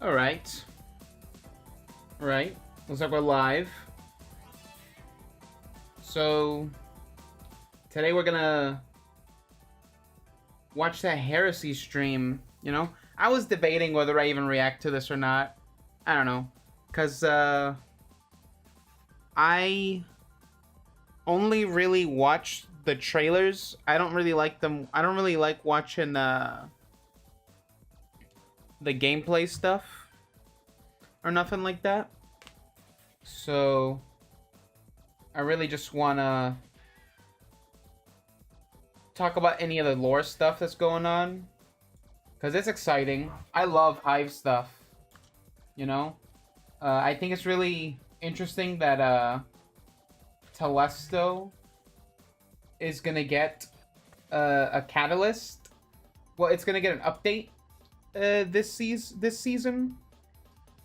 Alright. Right. Looks like we're live. So, today we're gonna watch that Heresy stream, you know? I was debating whether I even react to this or not. I don't know. Because, I only really watch the trailers. I don't really like them. I don't really like watching, the gameplay stuff. Or nothing like that. So, I really just wanna talk about any of the lore stuff that's going on. Because it's exciting. I love Hive stuff. You know? I think it's really interesting that Telesto is gonna get a catalyst. Well, it's gonna get an update this season.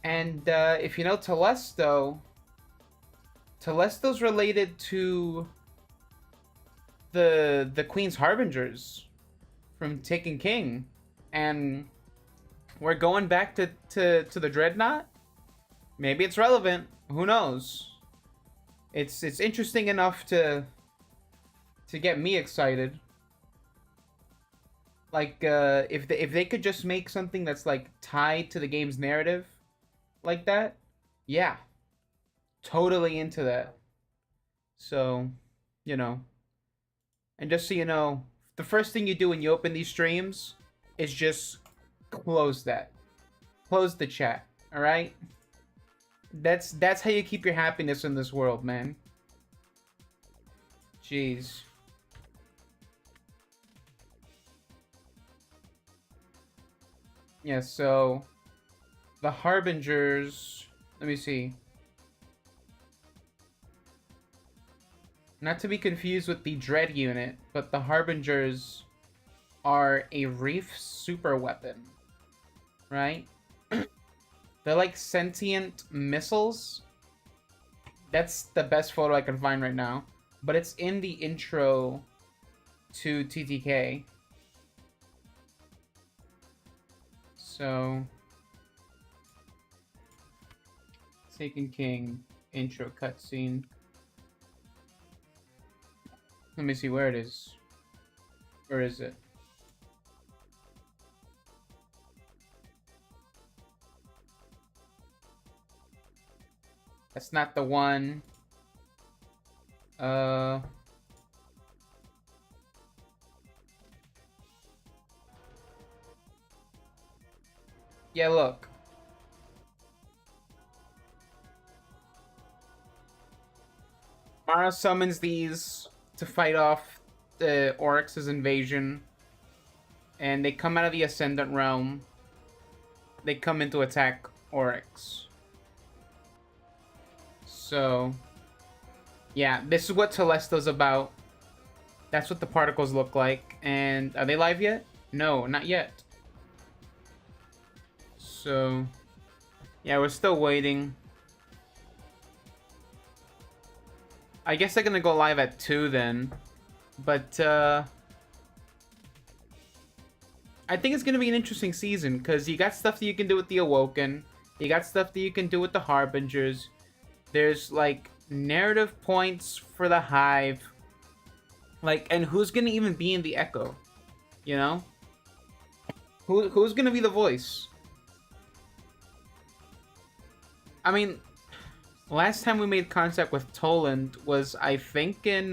And if you know Telesto's related to the Queen's Harbingers from Taken King, and we're going back to the Dreadnought. Maybe it's relevant. Who knows? It's interesting enough to get me excited. Like if they could just make something that's like tied to the game's narrative, like that, yeah, totally into that. So, you know, and just so you know, the first thing you do when you open these streams is just close the chat. All right. That's how you keep your happiness in this world, man. Jeez. Yeah, so the Harbingers, let me see. Not to be confused with the Dread unit, but the Harbingers are a Reef super weapon, right? They're like sentient missiles. That's the best photo I can find right now. But it's in the intro to TTK. So, Taken King intro cutscene. Let me see where it is. Where is it? That's not the one. Yeah, look. Mara summons these to fight off the Oryx's invasion. And they come out of the Ascendant Realm. They come in to attack Oryx. So, yeah, this is what Telesto's about. That's what the particles look like. And are they live yet? No, not yet. So, yeah, we're still waiting. I guess they're gonna go live at 2 then. But, I think it's gonna be an interesting season, because you got stuff that you can do with the Awoken. You got stuff that you can do with the Harbingers. There's, like, narrative points for the Hive. Like, and who's gonna even be in the Echo? You know? Who's gonna be the voice? I mean, last time we made contact with Toland was, I think, in,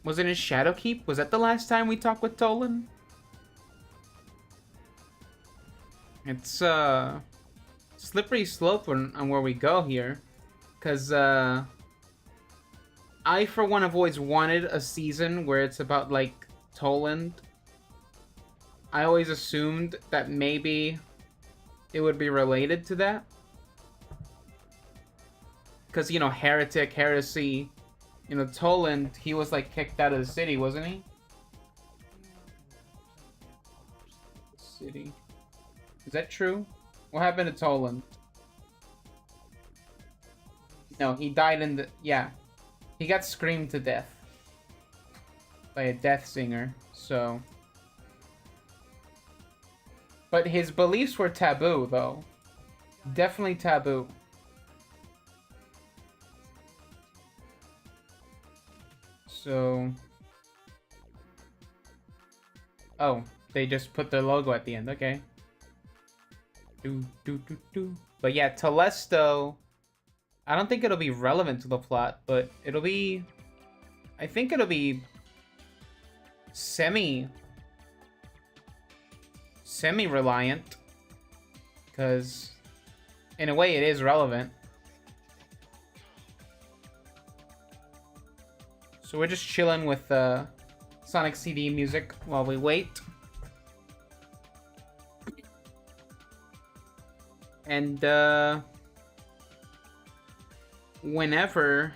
was it in Shadowkeep? Was that the last time we talked with Toland? It's, slippery slope on where we go here. Because, I, for one, have always wanted a season where it's about, like, Toland. I always assumed that maybe it would be related to that. Because, you know, Heretic, Heresy, you know, Toland, he was, like, kicked out of the city, wasn't he? City. Is that true? What happened to Toland? No, he died in the... Yeah. He got screamed to death. By a death singer, so... But his beliefs were taboo, though. Definitely taboo. So... Oh, they just put their logo at the end. Okay. But yeah, Telesto... I don't think it'll be relevant to the plot, but it'll be... I think it'll be... Semi-reliant. Because... in a way, it is relevant. So we're just chilling with Sonic CD music while we wait. And whenever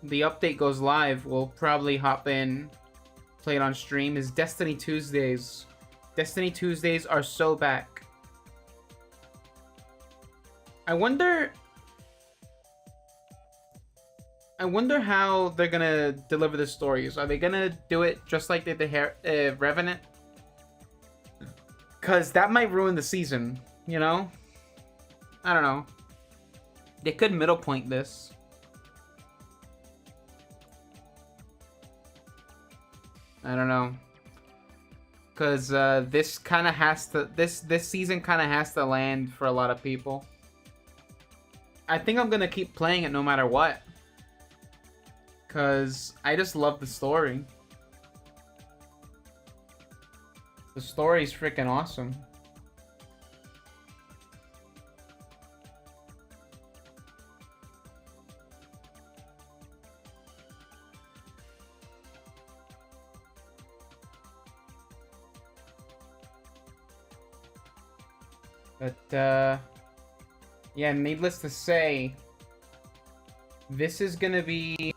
the update goes live, we'll probably hop in, play it on stream. Is Destiny Tuesdays. Destiny Tuesdays are so back. I wonder how they're gonna deliver the stories. Are they gonna do it just like they did Revenant? Because that might ruin the season, you know? I don't know. They could middle point this. I don't know. Because this kind of has to... This season kind of has to land for a lot of people. I think I'm gonna keep playing it no matter what. Because I just love the story. The story's freaking awesome. But, yeah, needless to say, this is gonna be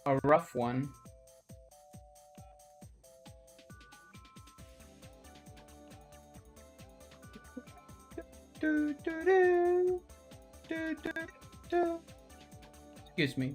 a rough one. Excuse me.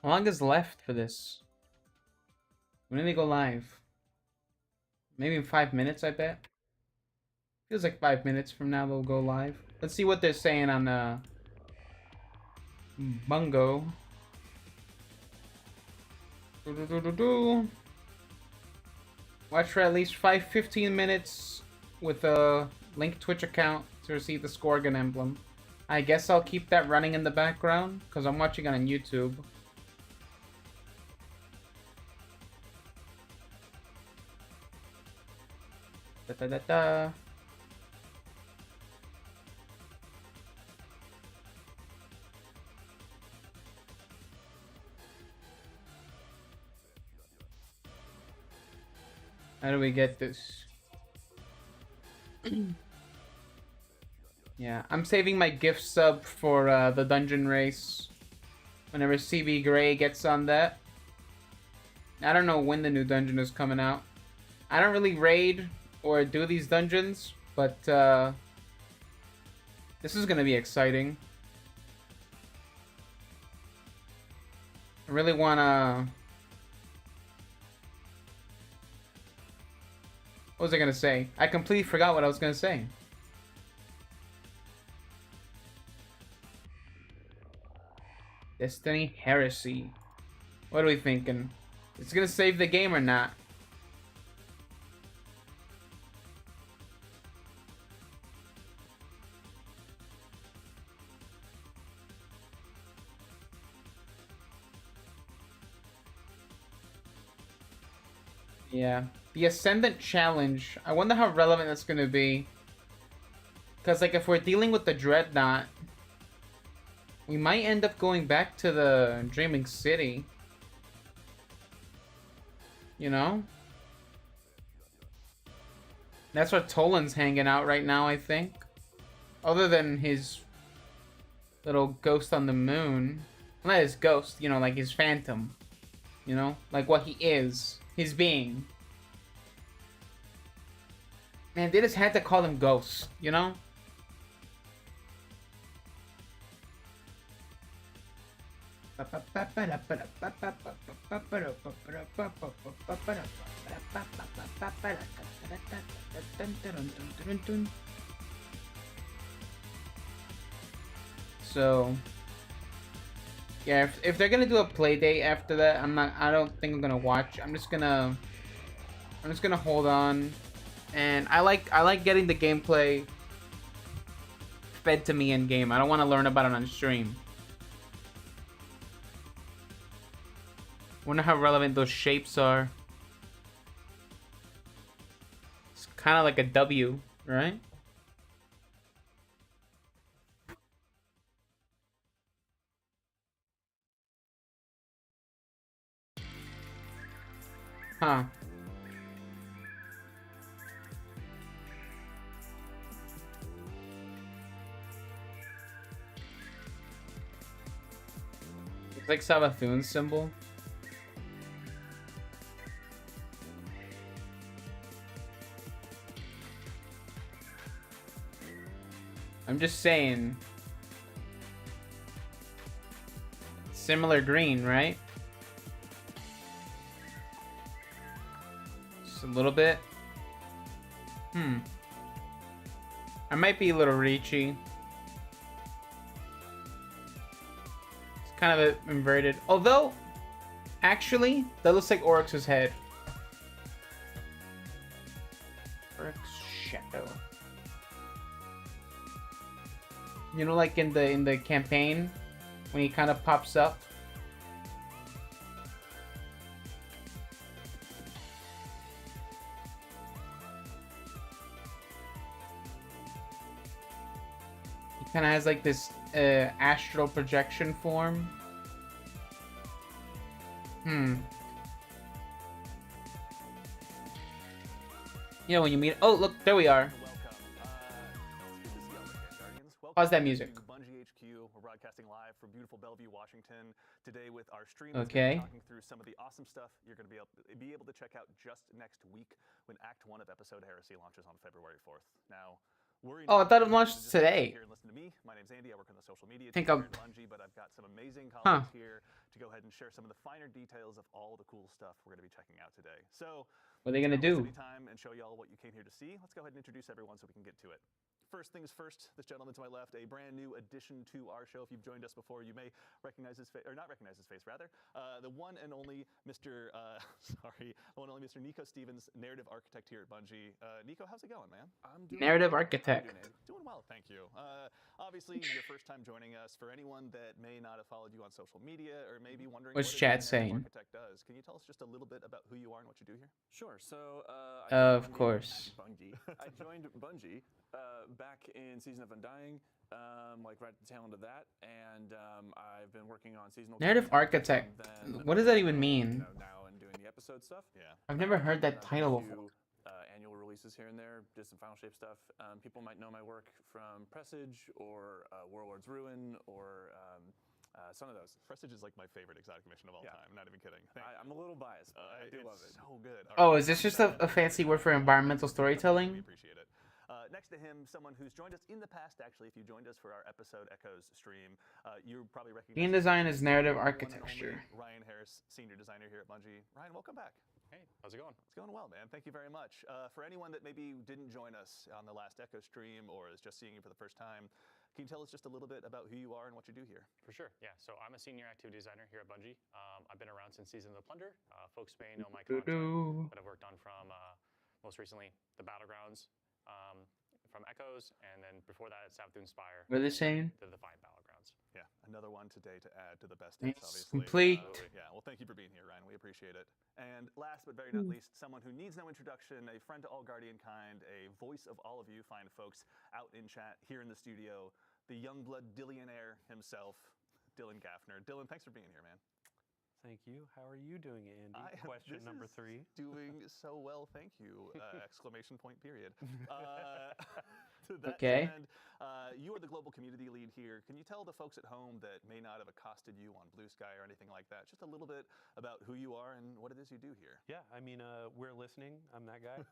How long is left for this? When do they go live? Maybe in 5 minutes, I bet. Feels like 5 minutes from now they'll go live. Let's see what they're saying on Bungo. Watch for at least 15 minutes with a linked Twitch account to receive the Scorgan emblem. I guess I'll keep that running in the background because I'm watching it on YouTube. Da-da-da-da. How do we get this? Yeah, I'm saving my gift sub for the dungeon race. Whenever CB Gray gets on that. I don't know when the new dungeon is coming out. I don't really raid or do these dungeons, but this is gonna be exciting. I really wanna... What was I gonna say? I completely forgot what I was gonna say. Destiny Heresy. What are we thinking? It's gonna save the game or not? Yeah. The Ascendant Challenge. I wonder how relevant that's gonna be. Because, like, if we're dealing with the Dreadnought, we might end up going back to the Dreaming City. You know? That's where Tolan's hanging out right now, I think. Other than his little ghost on the moon. Not his ghost, you know, like his phantom. You know? Like what he is. His being. Man, they just had to call him Ghost, you know? So yeah, if they're gonna do a play date after that, I don't think I'm gonna watch. I'm just gonna hold on. And I like getting the gameplay fed to me in game. I don't want to learn about it on stream. Wonder how relevant those shapes are. It's kind of like a W, right? Huh. It's like Savathun's symbol. I'm just saying. Similar green, right? Just a little bit. I might be a little reachy. It's kind of inverted. Although, actually, that looks like Oryx's head. Oryx shadow. You know, like in the campaign, when he kind of pops up. He kind of has like this astral projection form. You know, when you meet. Oh, look, there we are. Pause that music. Bungie HQ. We're broadcasting live from beautiful Bellevue, Washington today with our stream. Okay. Talking through some of the awesome stuff you're going to be able to check out just next week when Act 1 of Episode Heresy launches on February 4th. Now, oh, I thought it launched today. Here and listen to me. My name's Andy. I work on the social media team here at Bungie, but I've got some amazing colleagues here to go ahead and share some of the finer details of all the cool stuff we're going to be checking out today. So, what are they going to do? Time and show y'all what you came here to see. Let's go ahead and introduce everyone so we can get to it. First things first, this gentleman to my left, a brand new addition to our show. If you've joined us before, you may recognize his face, or not recognize his face, rather. The one and only Mr. Mr. Nico Stevens, narrative architect here at Bungie. Nico, how's it going, man? I'm doing narrative architect. Doing well, thank you. Obviously, your first time joining us. For anyone that may not have followed you on social media, or maybe wondering what's what chat saying, architect does, can you tell us just a little bit about who you are and what you do here? Sure. So, of course, Bungie. I joined Bungie back in Season of Undying, like right at the tail end of that, and I've been working on seasonal narrative architect. What does that even mean? Now and doing the episode stuff. Yeah, I've never heard that title before. Annual releases here and there, did some Final Shape stuff. People might know my work from Presage or Warlord's Ruin or some of those. Presage is like my favorite exotic mission of all time. Not even kidding. I'm a little biased, but I do love it. So good. Oh, is this just a fancy word for environmental storytelling? We appreciate it. Next to him, someone who's joined us in the past, actually, if you joined us for our episode Echoes stream, you probably recognize... Game design is narrative architecture. Ryan Harris, senior designer here at Bungie. Ryan, welcome back. Hey, how's it going? It's going well, man. Thank you very much. For anyone that maybe didn't join us on the last Echo stream or is just seeing you for the first time, can you tell us just a little bit about who you are and what you do here? For sure, yeah. So I'm a senior activity designer here at Bungie. I've been around since Season of the Plunder. Folks may know my content that I've worked on from most recently the Battlegrounds, from Echoes, and then before that at Savathun Spire. What are they saying? The Defiant Battlegrounds. Yeah, another one today to add to the best It's hits, obviously. complete. Yeah, well, thank you for being here, Ryan. We appreciate it. And last but very not least, someone who needs no introduction, a friend to all Guardian kind, a voice of all of you fine folks out in chat, here in the studio, the Youngblood Dillionaire himself, Dylan Gaffner. Dylan, thanks for being here, man. Thank you. How are you doing, Andy? Question number 3. Doing so well, thank you! Exclamation point, period. To that Okay. end, you are the global community lead here. Can you tell the folks at home that may not have accosted you on Blue Sky or anything like that just a little bit about who you are and what it is you do here? Yeah, I mean, we're listening. I'm that guy.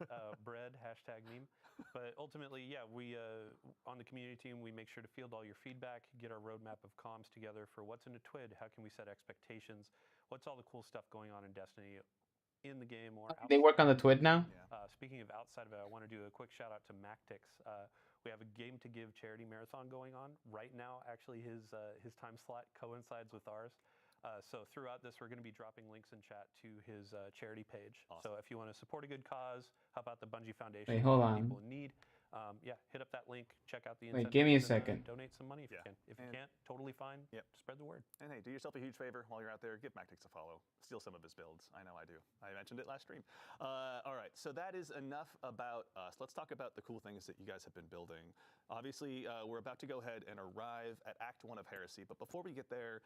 Bread, hashtag meme. But ultimately, yeah, we on the community team, we make sure to field all your feedback, get our roadmap of comms together for what's in a TWID, how can we set expectations, what's all the cool stuff going on in Destiny in the game or They work on the outside. TWID now. Speaking of outside of it, I want to do a quick shout out to Mactix. We have a Game to Give charity marathon going on right now. Actually, his time slot coincides with ours. So throughout this, we're going to be dropping links in chat to his charity page. Awesome. So if you want to support a good cause, help out the Bungie Foundation, Wait, hold on. people in need, yeah, hit up that link, check out the Wait, incentives, give me a and, second. donate some money if you can. If you And- can't, totally fine. Yep. Spread the word. And hey, do yourself a huge favor while you're out there. Give Mactix a follow. Steal some of his builds. I know I do. I mentioned it last stream. All right, so that is enough about us. Let's talk about the cool things that you guys have been building. Obviously, we're about to go ahead and arrive at Act 1 of Heresy. But before we get there,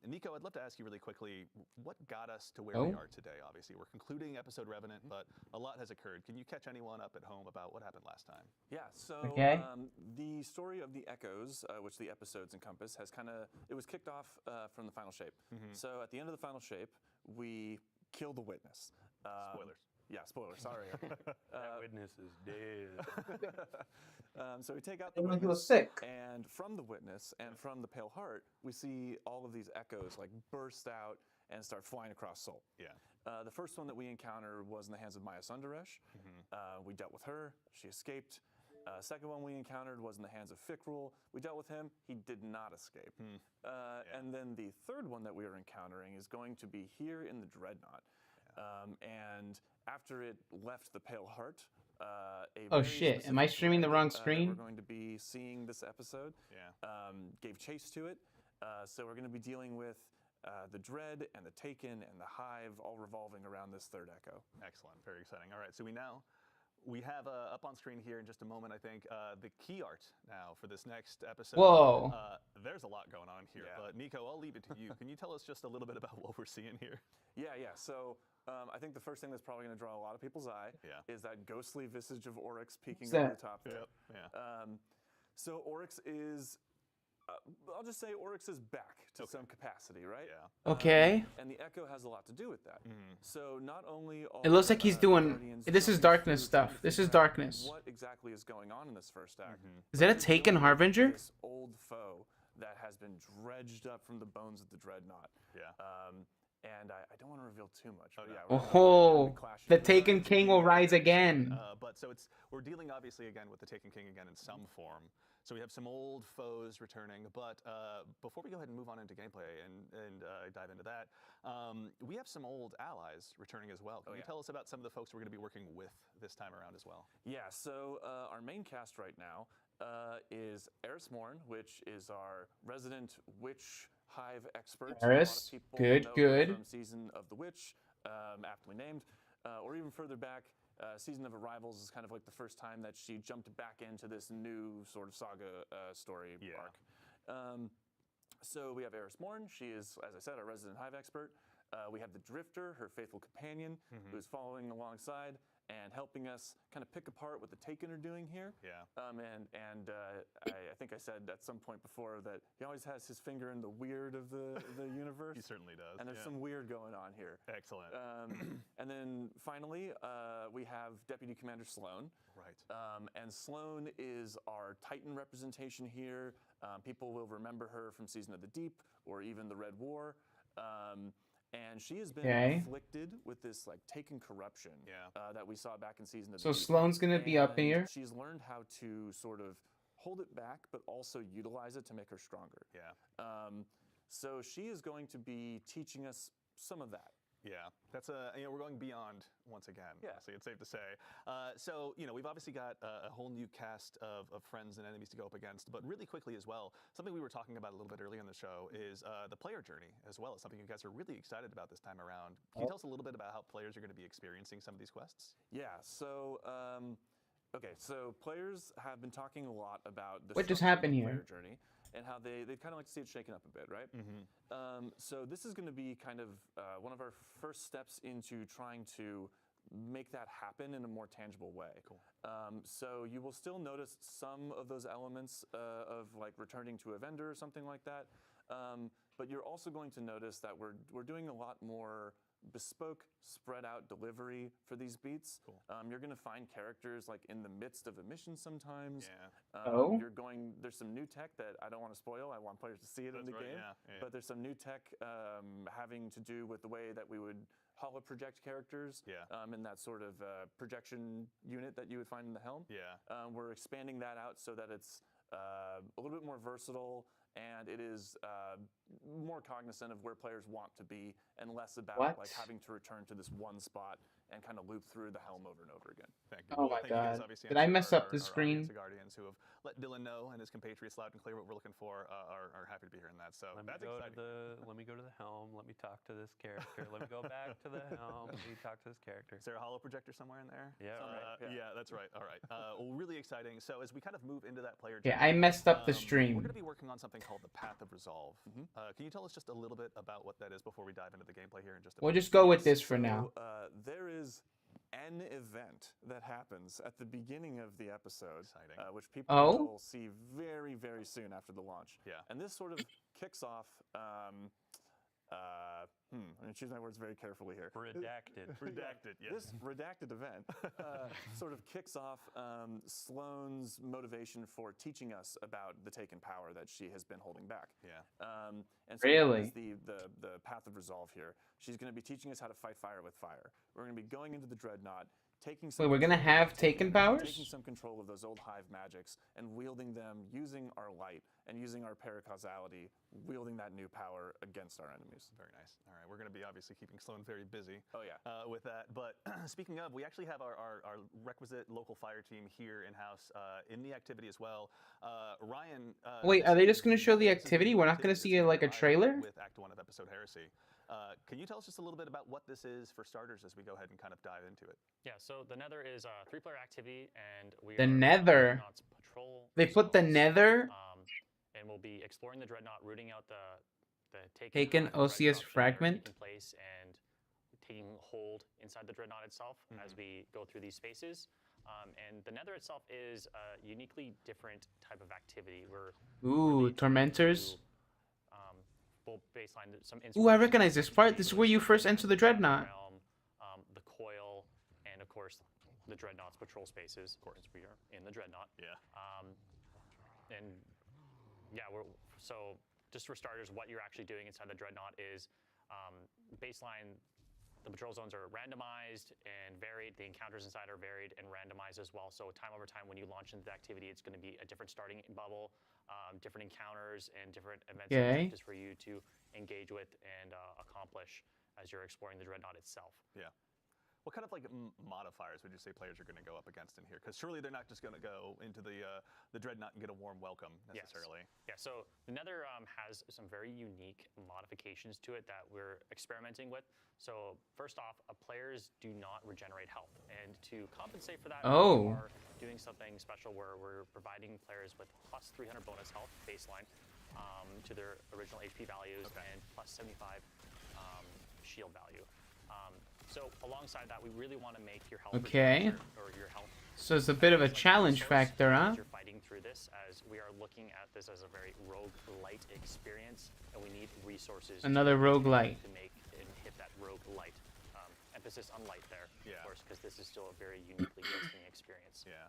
Nico, I'd love to ask you really quickly, what got us to where we are today? Obviously, we're concluding episode Revenant, but a lot has occurred. Can you catch anyone up at home about what happened last time? Yeah, so Okay. The story of the Echoes, which the episodes encompass, has it was kicked off from the final shape. So at the end of the final shape, we kill the witness. Spoilers. Yeah, spoilers, sorry. That witness is dead. So we take out the Everyone feels witness, sick. and from the witness and from the Pale Heart, we see all of these echoes like burst out and start flying across Sol. Yeah. The first one that we encountered was in the hands of Maya Sundaresh. We dealt with her. She escaped. Second one we encountered was in the hands of Fikrul. We dealt with him. He did not escape. And then the third one that we are encountering is going to be here in the Dreadnought. And after it left the Pale Heart, Oh shit! Am I streaming the wrong screen? We're going to be seeing this episode. Yeah. Gave chase to it. So we're going to be dealing with the Dread and the Taken and the Hive all revolving around this third echo. Excellent. Very exciting. All right, so we have up on screen here in just a moment, I think, the key art now for this next episode. Whoa. There's a lot going on here, Yeah. but Nico, I'll leave it to you. Can you tell us just a little bit about what we're seeing here? Yeah. So I think the first thing that's probably going to draw a lot of people's eye is that ghostly visage of Oryx peeking over the top there. Yeah. So Oryx is, I'll just say Oryx is back to some capacity, right? Yeah. Okay. And the Echo has a lot to do with that. So not only are It looks like he's doing. Guardians This is jumping darkness through, stuff. trying to This is figure out darkness. What exactly is going on in this first act? Is that a We're Taken dealing with Harbinger? This old foe that has been dredged up from the bones of the Dreadnought. Yeah. And I don't want to reveal too much. But yeah, Oh, clashing the with Taken King will rise again. But so we're dealing obviously again with the Taken King again in some form. So we have some old foes returning. But before we go ahead and move on into gameplay and dive into that, we have some old allies returning as well. Can you tell us about some of the folks we're going to be working with this time around as well? Yeah, so our main cast right now is Eris Morn, which is our resident witch hive expert. Eris, good. From Season of the Witch, aptly named, or even further back, Season of Arrivals is kind of like the first time that she jumped back into this new sort of saga story arc. So we have Eris Morn. She is, as I said, our resident hive expert. We have the Drifter, her faithful companion, who's following alongside and helping us kind of pick apart what the Taken are doing here. Yeah. I think I said at some point before that he always has his finger in the weird of the universe. He certainly does. And there's some weird going on here. Excellent. And then finally, we have Deputy Commander Sloan. Right. And Sloan is our Titan representation here. People will remember her from Season of the Deep or even the Red War. And she has been afflicted with this like Taken corruption that we saw back in Season of the Deep. So Sloane's gonna be up here. She's learned how to sort of hold it back, but also utilize it to make her stronger. Yeah. So she is going to be teaching us some of that. Yeah, that's we're going beyond once again. Yeah. So it's safe to say. So we've obviously got a whole new cast of friends and enemies to go up against. But really quickly as well, something we were talking about a little bit earlier in the show is the player journey as well. It's something you guys are really excited about this time around. Can you tell us a little bit about how players are going to be experiencing some of these quests? Yeah. So. Okay, so players have been talking a lot about the What just structure of happened the here? player journey and how they'd kind of like to see it shaken up a bit, right? So this is going to be kind of one of our first steps into trying to make that happen in a more tangible way. Cool. So you will still notice some of those elements of like returning to a vendor or something like that. But you're also going to notice that we're doing a lot more bespoke, spread out delivery for these beats. Cool. You're going to find characters like in the midst of a mission sometimes. Yeah. Oh. There's some new tech that I don't want to spoil. I want players to see it in the That's right, game. yeah. But there's some new tech having to do with the way that we would holo project characters. Yeah. In that sort of projection unit that you would find in the helm. Yeah. We're expanding that out so that it's a little bit more versatile, and it is more cognizant of where players want to be and less about like having to return to this one spot and kind of loop through the helm over and over again. Thank you. Oh Well, my thank you guys, God. obviously, Did I'm I sure mess up the our screen? audience, the Guardians who have let Dylan know and his compatriots loud and clear what we're looking for are happy to be hearing that. So Let me that's go exciting. let me go to the helm. Let me talk to this character. Let me go back to the helm. Let me talk to this character. Is there a holo projector somewhere in there? Yeah, right. Yeah, that's right. All right. Well, really exciting. So as we kind of move into that player Yeah, journey, I messed up the we're stream. going to be working on something called the Path of Resolve. Can you tell us just a little bit about what that is before we dive into the gameplay here in just a We'll minute? just go with this for now. There is an event that happens at the beginning of the episode, Exciting. which people will see very, very soon after the launch. Yeah. And this sort of kicks off. I'm going to choose my words very carefully here. Redacted. Redacted, yes. This redacted event sort of kicks off Sloane's motivation for teaching us about the taken power that she has been holding back. Yeah. And so Really? that is the path of resolve here. She's going to be teaching us how to fight fire with fire. We're going to be going into the Dreadnought, taking some Wait, we're gonna control of have the taken Taken, powers? taking some control of those old hive magics and wielding them, using our light and using our paracausality, wielding that new power against our enemies. Very nice. All right, we're going to be obviously keeping Sloan very busy. Oh yeah. With that. But speaking of, we actually have our requisite local fire team here in house in the activity as well. Ryan. Wait, are they just gonna show the this is activity? We're not gonna activity see that's like a live trailer? with Act 1 of Episode Heresy. Can you tell us just a little bit about what this is for starters as we go ahead and kind of dive into it? Yeah, so the Nether is a 3-player activity, and we The are Nether? Dreadnoughts patrol They put the zones, Nether? and we'll be exploring the Dreadnought, rooting out the Taken hive Osseous disruption that are fragment? taking place and taking hold inside the Dreadnought itself as we go through these spaces. And the Nether itself is a uniquely different type of activity. Ooh, Tormentors? Full baseline, some Ooh, I inspiration recognize from this part. This is where you first the enter the Dreadnought. realm, the coil, and of course the Dreadnought's patrol spaces. Of course, we are in the Dreadnought. Yeah. And yeah, so just for starters, what you're actually doing inside the Dreadnought is baseline. The patrol zones are randomized and varied. The encounters inside are varied and randomized as well. So time over time, when you launch into the activity, it's going to be a different starting bubble, different encounters, and different events and objectives for you to engage with and accomplish as you're exploring the Dreadnought itself. Yeah. What kind of like modifiers would you say players are going to go up against in here? Because surely they're not just going to go into the Dreadnought and get a warm welcome necessarily. Yes. Yeah, so the Nether has some very unique modifications to it that we're experimenting with. So first off, players do not regenerate health. And to compensate for that, we are doing something special where we're providing players with plus 300 bonus health baseline to their original HP values and plus 75 shield value. So alongside that, we really want to make your health or your health. So it's a bit of a challenge factor, huh? You're fighting through this, as we are looking at this as a very roguelite experience, and we need resources. Another roguelite. To make and hit that roguelite. Emphasis on light there, Yeah. of course, because this is still a very uniquely glistening experience. Yeah.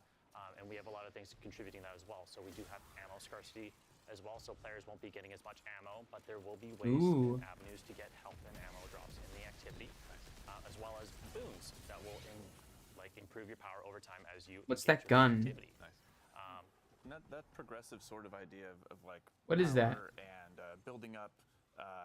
And we have a lot of things contributing that as well. So we do have ammo scarcity as well, so players won't be getting as much ammo, but there will be ways and avenues to get health and ammo drops in the activity, as well as boons that will improve your power over time as you. What's engage that with the gun? activity. And that progressive sort of idea of like What is that? power and building up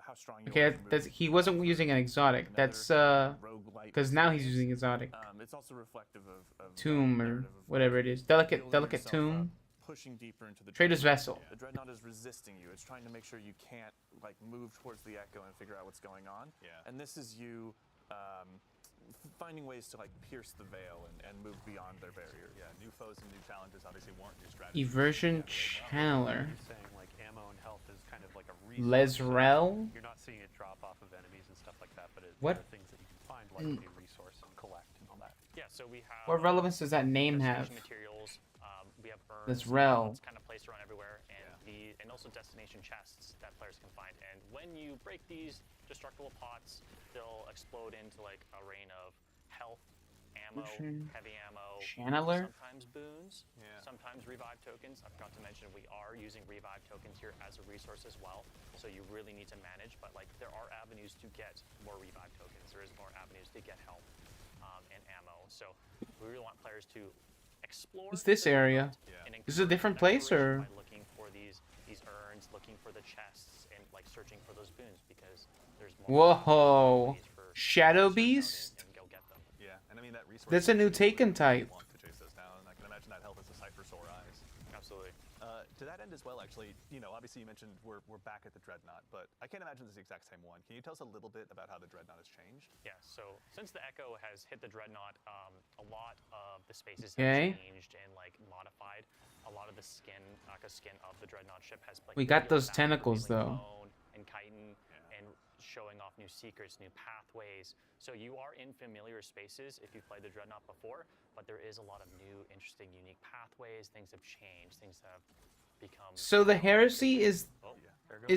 how strong you Okay, are. that's, he wasn't using an exotic. That's because now he's using exotic. It's also reflective of Tomb that or narrative of, whatever it is. Delicate building yourself tomb. up, pushing deeper into the Trader's Dreadnought. vessel. The Dreadnought is resisting you. It's trying to make sure you can't like move towards the Echo and figure out what's going on. Yeah. And this is you finding ways to like pierce the veil and move beyond their barrier. Yeah, new foes and new challenges obviously warrant new strategies. Eversion Channeler. You're saying like ammo and health is kind of like a resource. Lesrel. You're not seeing it drop off of enemies and stuff like that, but What? there are things that you can find like a resource and collect and all that. So we have. What relevance does that name have? Destination materials. We have urns. This rel. It's kind of placed around everywhere, and also destination chests that players can find. And when you break these destructible pots, they'll explode into like a rain of health, ammo, heavy ammo, Channeler? sometimes boons, sometimes revive tokens. I forgot to mention we are using revive tokens here as a resource as well, so you really need to manage, but like there are avenues to get more revive tokens. There is more avenues to get health and ammo. So we really want players to explore. What's this area? This is a different place, or? By looking for these urns, looking for the chests, and like searching for those boons, because there's more. Whoa! Shadow Beast? And go get them. Yeah, and I mean that resource. That's a new Taken type. Want to chase those down. I can imagine that help as a sight for sore eyes. Absolutely. To that end as well, actually, obviously you mentioned we're back at the Dreadnought, but I can't imagine it's the exact same one. Can you tell us a little bit about how the Dreadnought has changed? Yeah, so since the Echo has hit the Dreadnought, a lot of the spaces Okay. have changed and like modified. A lot of the skin of the Dreadnought ship has like We got peeled those back, tentacles, revealing though. bone and chitin and showing off new secrets, new pathways. So you are in familiar spaces if you've played the Dreadnought before, but there is a lot of new, interesting, unique pathways. Things have changed. Things have become. So the heresy is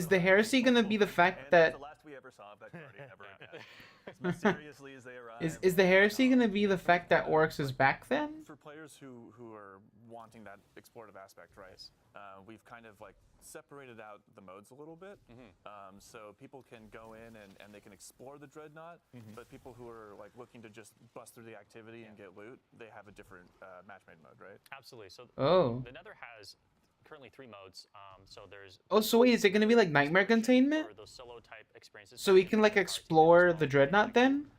the heresy gonna be the fact that the last we ever saw of that Guardian ever again. As mysteriously as they arrive. is the heresy gonna be the fact that Oryx is back then? For players who are wanting that explorative aspect, right? We've kind of like separated out the modes a little bit, so people can go in and they can explore the Dreadnought, but people who are like looking to just bust through the activity and get loot, they have a different match-made mode, right? Absolutely. So Oh. the Nether has currently 3 modes. So there's. Oh, so wait, is it gonna be like Nightmare Containment? For those solo type experiences. So we can like explore the Dreadnought then?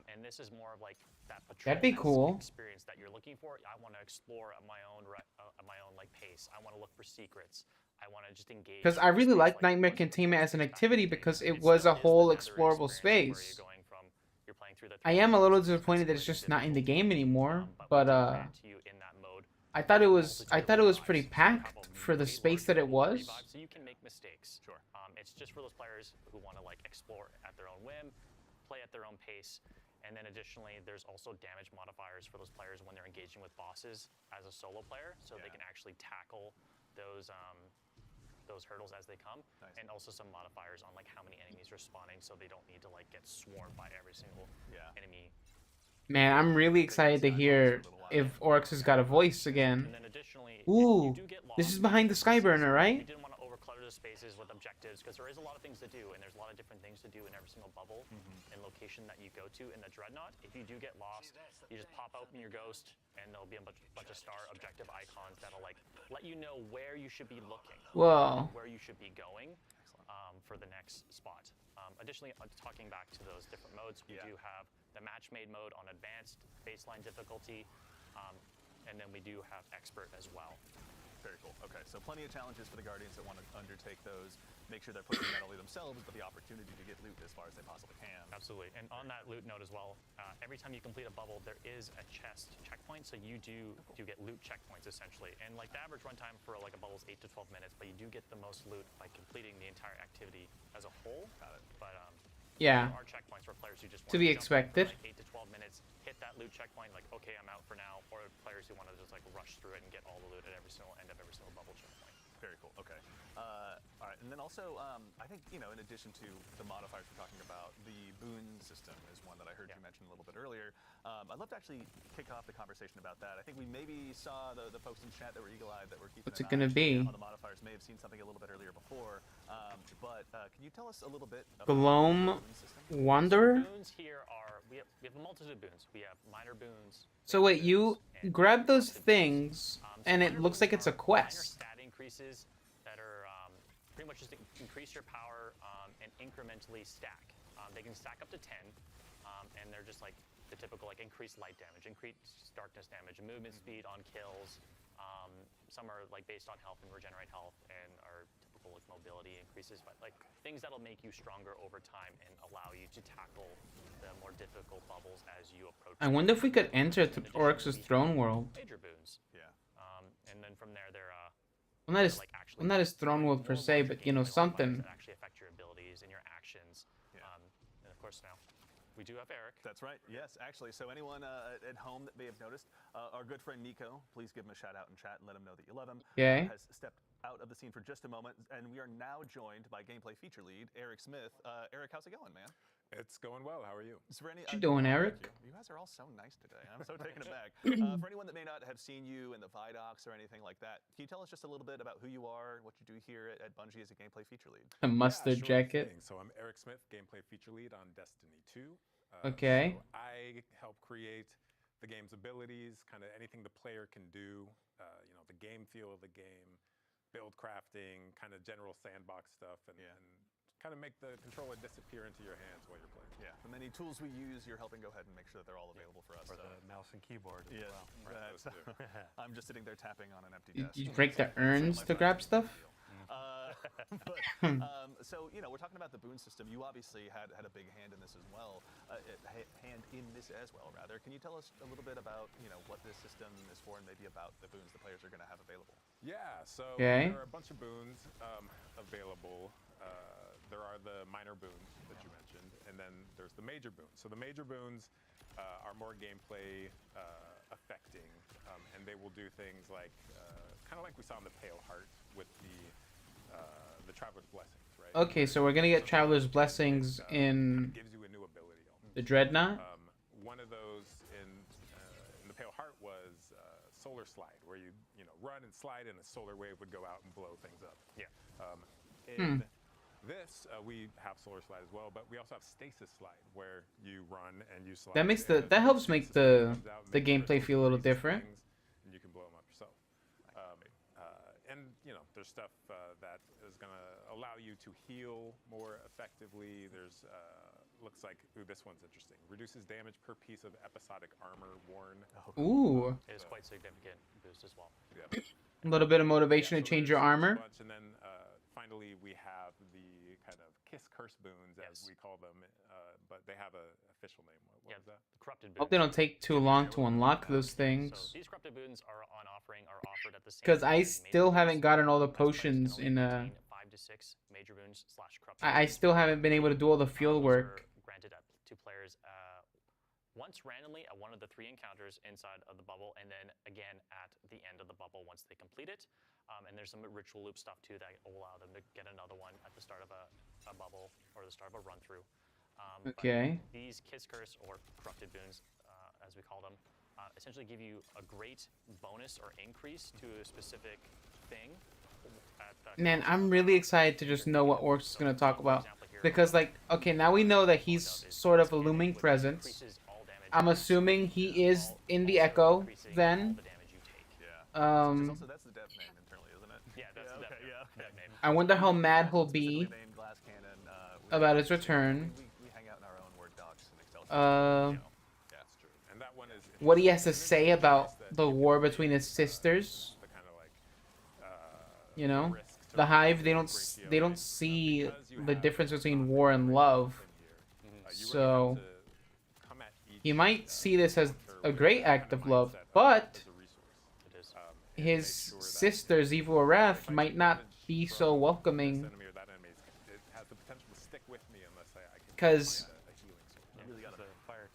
And this is more of like that That'd be cool. experience that you're looking for. I want to explore at my own like pace. I want to look for secrets. I want to just engage. Because I really like Nightmare Containment as an activity because it was a whole explorable space. I am a little disappointed that it's just not in the game anymore, but I thought it was pretty packed for the space that it was. So you can make mistakes. Sure. It's just for those players who want to like explore at their own whim, play at their own pace. And then additionally, there's also damage modifiers for those players when they're engaging with bosses as a solo player, so they can actually tackle those hurdles as they come. Nice. And also some modifiers on like how many enemies are spawning, so they don't need to like get swarmed by every single enemy. Man, I'm really excited to hear if Oryx has got a voice again. And then additionally, Ooh, if you do get lost, this is behind the Skyburner, we right? didn't want to overclutter the spaces with objectives because there is a lot of things to do, and there's a lot of different things to do in every single bubble and location that you go to in the Dreadnought. If you do get lost, you just pop open your ghost, and there'll be a bunch of star objective icons that'll like let you know where you should be looking, Whoa. where you should be going for the next spot. Additionally, talking back to those different modes, we do have the match-made mode on advanced baseline difficulty, and then we do have expert as well. Very cool. Okay, so plenty of challenges for the Guardians that want to undertake those. Make sure they're pushing not only themselves, but the opportunity to get loot as far as they possibly can. Absolutely. And on that loot note as well, every time you complete a bubble, there is a chest checkpoint, so you do get loot checkpoints essentially. And like the average runtime for like a bubble is 8 to 12 minutes, but you do get the most loot by completing the entire activity as a whole. Got it. But Yeah. there are checkpoints for players who just To want be jump in for, expected. like 8 to 12 minutes, hit that loot checkpoint, like okay, I'm out for now, or players who want to just like rush through it and get all the loot at every single end of every single bubble checkpoint. Very cool. Okay. All right, and then also, I think in addition to the modifiers we're talking about, the boon system is one that I heard you mention a little bit earlier. I'd love to actually kick off the conversation about that. I think we maybe saw the folks in chat that were eagle-eyed that were keeping What's it an eye gonna be? on the modifiers. May have seen something a little bit earlier before, but can you tell us a little bit about Gloam the boon system? Wanderer? Boons here are we have a multitude of boons. We have minor boons. So wait, you grab those things, and it looks like it's a Minor quest. stat increases that are pretty much just increase your power and incrementally stack. They can stack up to 10, and they're just like the typical like increased light damage, increased darkness damage, movement speed on kills. Some are like based on health and regenerate health, and are typical like mobility increases, but like things that'll make you stronger over time and allow you to tackle the more difficult bubbles as you approach. I wonder if we could enter Oryx's throne world. Major boons. Yeah. And then from there, they're Well, not his, like actually well, not his throne world per more se, larger but you know, gameplay modifiers something. that actually affect your abilities and your actions. Yeah. And of course now we do have Eric. That's right. Yes, actually. So anyone at home that may have noticed, our good friend Nico, please give him a shout out in chat and let him know that you love him. Okay. Has stepped out of the scene for just a moment, and we are now joined by gameplay feature lead Eric Smith. Eric, how's it going, man? It's going well. How are you? So for any, What you doing, thank Eric? You guys are all so nice today. I'm so taken aback. For anyone that may not have seen you in the Vidocs or anything like that, can you tell us just a little bit about who you are, what you do here at Bungie as a gameplay feature lead? A mustard Sure jacket. thing. So I'm Eric Smith, gameplay feature lead on Destiny 2. Okay. So I help create the game's abilities, kind of anything the player can do, the game feel of the game, build crafting, kind of general sandbox stuff, and kind of make the controller disappear into your hands while you're playing. Yeah, the many tools we use, you're helping go ahead and make sure that they're all available for us. Or the mouse and keyboard as Yes, well. that's- I'm just sitting there tapping on an empty You, desk. you break the urns to grab stuff? So we're talking about the boon system. You obviously had a big hand in this as well. Rather. Can you tell us a little bit about what this system is for, and maybe about the boons the players are going to have available? Yeah, so Okay. there are a bunch of boons available. There are the minor boons that you mentioned, and then there's the major boons. So the major boons are more gameplay affecting, and they will do things like, kind of like we saw in the Pale Heart with the Traveler's Blessings, right? Okay, so we're gonna get Traveler's Blessings in gives you a new ability. the Dreadnought? One of those in the Pale Heart was Solar Slide, where you run and slide, and a solar wave would go out and blow things up. Yeah. In this, we have Solar Slide as well, but we also have Stasis Slide, where you run and you slide. That makes and that helps make stasis the comes out, the makes it gameplay feel a little freeze different. things, and you can blow them up yourself. And there's stuff that is going to allow you to heal more effectively. There's looks like, this one's interesting. Reduces damage per piece of episodic armor worn. Ooh, It is quite significant boost as well. Yeah. a little bit of motivation Yeah, to so change there's your armor. a bunch, and then finally we have the kind of kiss curse boons, as Yes. we call them, but they have an official name. What is that? The corrupted boons. Hope they don't take too long to unlock those So things. these corrupted boons are offered at the same. Because I time as major still boons. haven't gotten all the Best players can potions only in contain 5 to 6 major boons / corrupted I boons. still haven't been able to do all the field Those work. are granted to players once randomly at one of the 3 encounters inside of the bubble, and then again at the end of the bubble once they complete it. And there's some ritual loop stuff too that will allow them to get another one at the start of a bubble or the start of a run through. Okay. These Kiss Curse or corrupted boons, as we call them, essentially give you a great bonus or increase to a specific thing. Man, I'm really excited to just know what Orcs is gonna talk about. Because, like, okay, now we know that he's sort of a looming presence. I'm assuming he is in the Echo, then. Yeah. Also, that's the dev name internally, isn't it? Yeah, that's the okay, dev name. I wonder how mad he'll be Specifically named Glass Cannon, about his return. We hang out in our own Word docs and Excel. Uh, Yeah, that's true. And that one is what he has to say about the war between his sisters. the kind of like You know, risk to the Hive, they reward don't ratio, they don't right? see Because you the have difference the between conflict war and love. in here, you So really have to come at each, he might see this as encounter a with great that act kind of love, mindset of but as a resource. It is. And his make sure that sisters, Evil or if Wrath, I might take not damage be from so this welcoming. enemy or that enemy, it has the potential to stick with me unless I can 'Cause find a healing source. You really gotta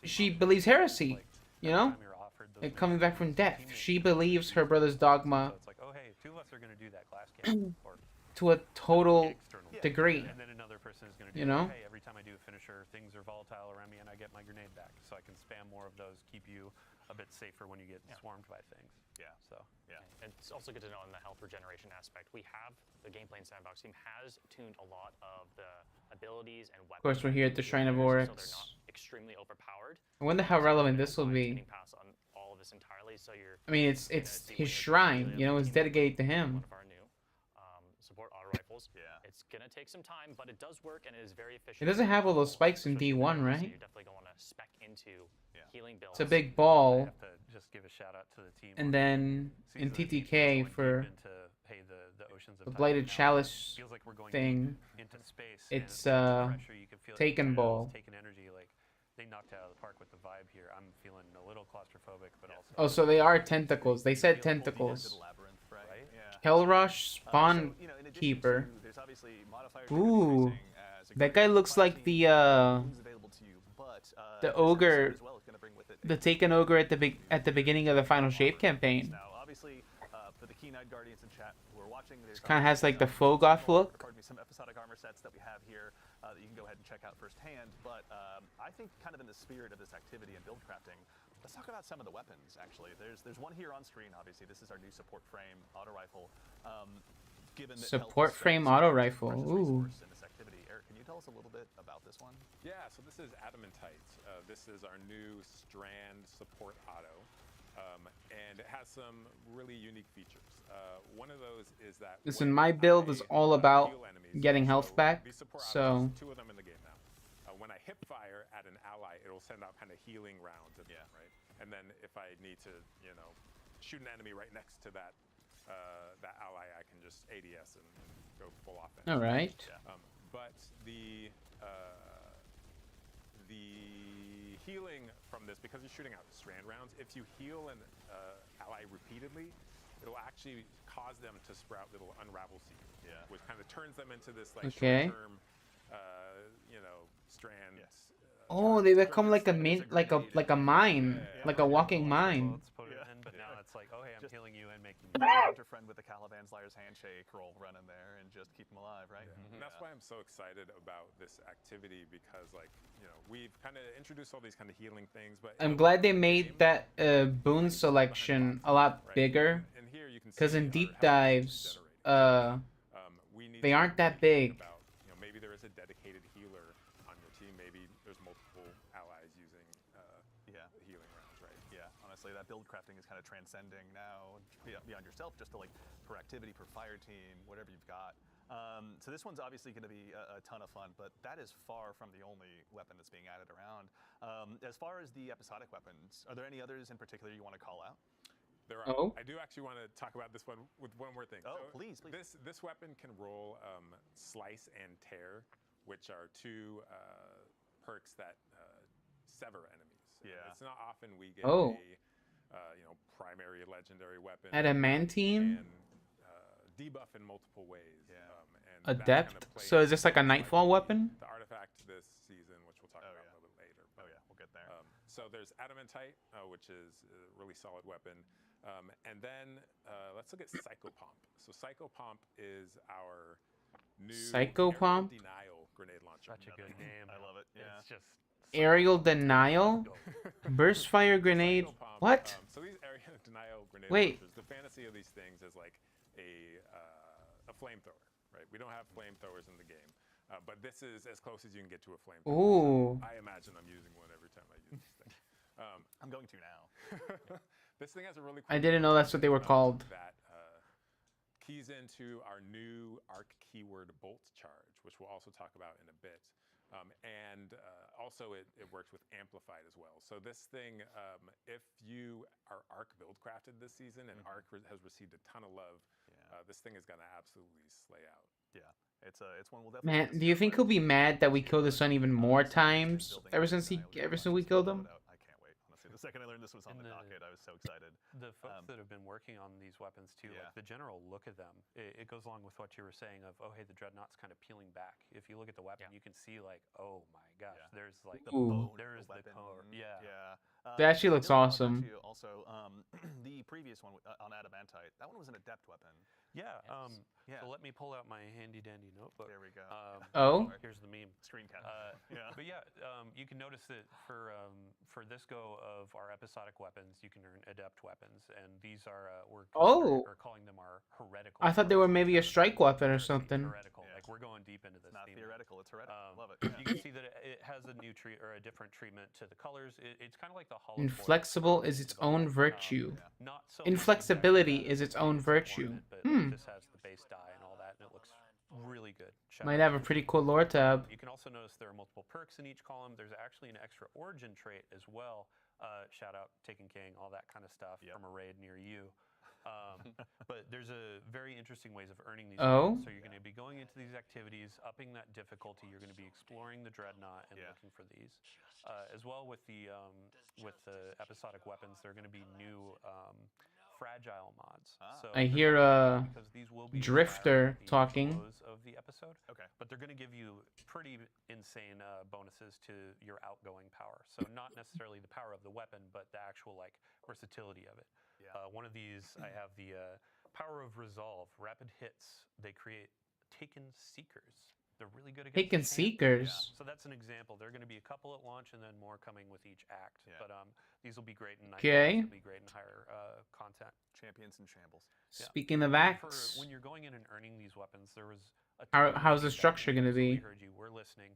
She believes heresy, you know? And coming back from death. She believes her brother's dogma So it's like, oh hey, 2 of us are going to do that glass cannon, or to a total external degree. And then another person is going to do, You know? hey, every time I do a finisher, things are volatile around me, and I get my grenade back, so I can spam more of those, keep you a bit safer when you get swarmed by things. Yeah. So Yeah. And it's also good to know in the health regeneration aspect. We have the gameplay and sandbox team has tuned a lot of the abilities and weapons. Of course, we're here at the Shrine of So they're Oryx. not extremely overpowered. I wonder how relevant this will be. Getting past on all of this entirely, so you're I mean, it's his shrine, you know, it's dedicated to him. one of our new support auto rifles. Yeah. It's gonna take some time, but it does work and it is very efficient. It doesn't have all those spikes in Especially D1, so right? you're definitely gonna want to spec into healing builds. It's a big I ball. have to just give a shout out to the team. And on then season in of the team TTK going deep for into, hey, the oceans of the time. Blighted Now Chalice feels like we're going thing, into space. it's, and the pressure, you can feel it, Taken you can feel Ball. Taken energy, like they knocked it out of the park with the vibe here. I'm feeling a little claustrophobic, but also. Oh, so they are tentacles. They said Into the tentacles. labyrinth, right? Right? Yeah. Hellrush Spawn So, in addition Keeper. to- there's obviously modifiers Ooh, increasing as that guy looks like the, available to you, but the this episode ogre, as well is gonna bring with it the Taken ogre at the beginning of the Final Shape campaign. Now, obviously, for the Keen-Eyed Guardians in chat who are watching, there's Kind of has like the some Fogoth more, look. pardon me, some episodic armor sets that we have here that you can go ahead and check out firsthand. But I think, kind of in the spirit of this activity and build crafting, let's talk about some of the weapons. Actually, there's one here on screen. Obviously, this is our new support frame auto rifle. Given that Support health is frame such a auto precious rifle. resource Ooh. in this activity. Eric, can you tell us a little bit about this one? Yeah, so this is Adamantite. This is our new strand support auto. And it has some really unique features. One of those is that Listen, when my build I, is all about heal enemies, getting health back, these support so- autos, 2 of them in the game now. When I hip fire at an ally, it'll send out kind of healing rounds at them, right? And then if I need to, shoot an enemy right next to that that ally, I can just ADS and go full offense. All right. But the healing from this, because you're shooting out strand rounds, if you heal an ally repeatedly, it'll actually cause them to sprout little unravel seeds, which kind of turns them into this like short-term, strands. Oh, they become like a mine, like a walking mine. Let's put it in, but now it's like, oh hey, I'm healing you and making you. Hunter friend with the Caliban's Liar's Handshake roll running there and just keep them alive, right? And that's why I'm so excited about this activity, because we've kind of introduced all these kind of healing things, but I'm glad they made that boon selection a lot bigger, and here you can because see in our deep health dives, generated. We need they to aren't that really think big. about, maybe there is a dedicated healer on your team. Maybe there's multiple allies using healing rounds, right? Yeah, honestly, that build crafting is kind of transcending now beyond yourself, just to like per activity, per fire team, whatever you've got. So this one's obviously going to be a ton of fun, but that is far from the only weapon that's being added around. As far as the episodic weapons, are there any others in particular you want to call out? There are. Oh. I do actually want to talk about this one with one more thing. Oh, So please. This weapon can roll Slice and Tear, which are 2 perks that sever enemies. Yeah. It's not often we get Oh. a primary legendary weapon. Adamantine? And debuff in multiple ways. Yeah. And that Adept? kind of plays So is this like a into Nightfall weapon? The artifact this season, which we'll talk about a little bit later. Oh yeah, we'll get there. So there's Adamantite, which is a really solid weapon. And then let's look at Psychopomp. So Psychopomp is our new Psychopomp? aerial denial grenade launcher. Such a good name. I love it. Yeah. It's just Aerial denial? Burst fire grenade? Psychopomp, What? So these aerial denial grenade Wait. launchers, the fantasy of these things is like a flamethrower, right? We don't have flamethrowers in the game. But this is as close as you can get to a flamethrower. Ooh. So I imagine I'm using one every time I use this thing. I'm going to now. This thing has a really cool I didn't know that's what they were called. that keys into our new arc keyword bolt charge, which we'll also talk about in a bit. And also it works with Amplified as well. So this thing, if you are arc build crafted this season and arc has received a ton of love, this thing is going to absolutely slay out. Yeah, it's one we'll definitely. Man, do you think he'll be mad that we killed his son even more times ever since we killed him? I can't wait. Honestly, the second I learned this was on the docket, I was so excited. the folks that have been working on these weapons too, like the general look of them, it goes along with what you were saying of, oh hey, the dreadnought's kind of peeling back. If you look at the weapon, you can see like, oh my gosh, there's like Ooh. there's the power. Yeah. That actually looks awesome. Also, the previous one on Adamantite, that one was an adept weapon. Yeah. Yeah. So let me pull out my handy dandy notebook. There we go. Oh? Here's the meme. Screen cap. Yeah. But yeah, you can notice that for this go of our episodic weapons, you can earn adept weapons, and these are we're calling them our heretical. I thought they were maybe a strike weapon or They're something. Heretical. Like we're going deep into this. It's not theme. theoretical, it's heretical. Love it. You can see that it has a new or a different treatment to the colors. It's kind of like the hollow. Inflexible is its own virtue. Not so Inflexibility is its own virtue. But this has the base die and all that, and it looks really good. Might have a pretty cool lore tab. You can also notice there are multiple perks in each column. There's actually an extra origin trait as well. Shout out Taken King, all that kind of stuff from a raid near you. But there's a very interesting ways of earning these. Oh. So you're going to be going into these activities, upping that difficulty. You're going to be exploring the dreadnought and looking for these. As well with the episodic weapons, there are going to be new fragile mods. So I hear because these will be Drifter the talking. close of the episode. Okay. But they're going to give you pretty insane bonuses to your outgoing power. So not necessarily the power of the weapon, but the actual like versatility of it. Yeah. One of these, I have the power of resolve. Rapid hits. They create Taken Seekers. They're really good against Taken champs. Seekers. So that's an example. There are going to be a couple at launch and then more coming with each act. Yeah. But these will be great in night. Okay. They'll be great in higher content. Champions in shambles. Speaking of For acts, when you're going in and earning these weapons, there was a How- ton of how's the feedback structure in gonna the be? episode We heard you. We're listening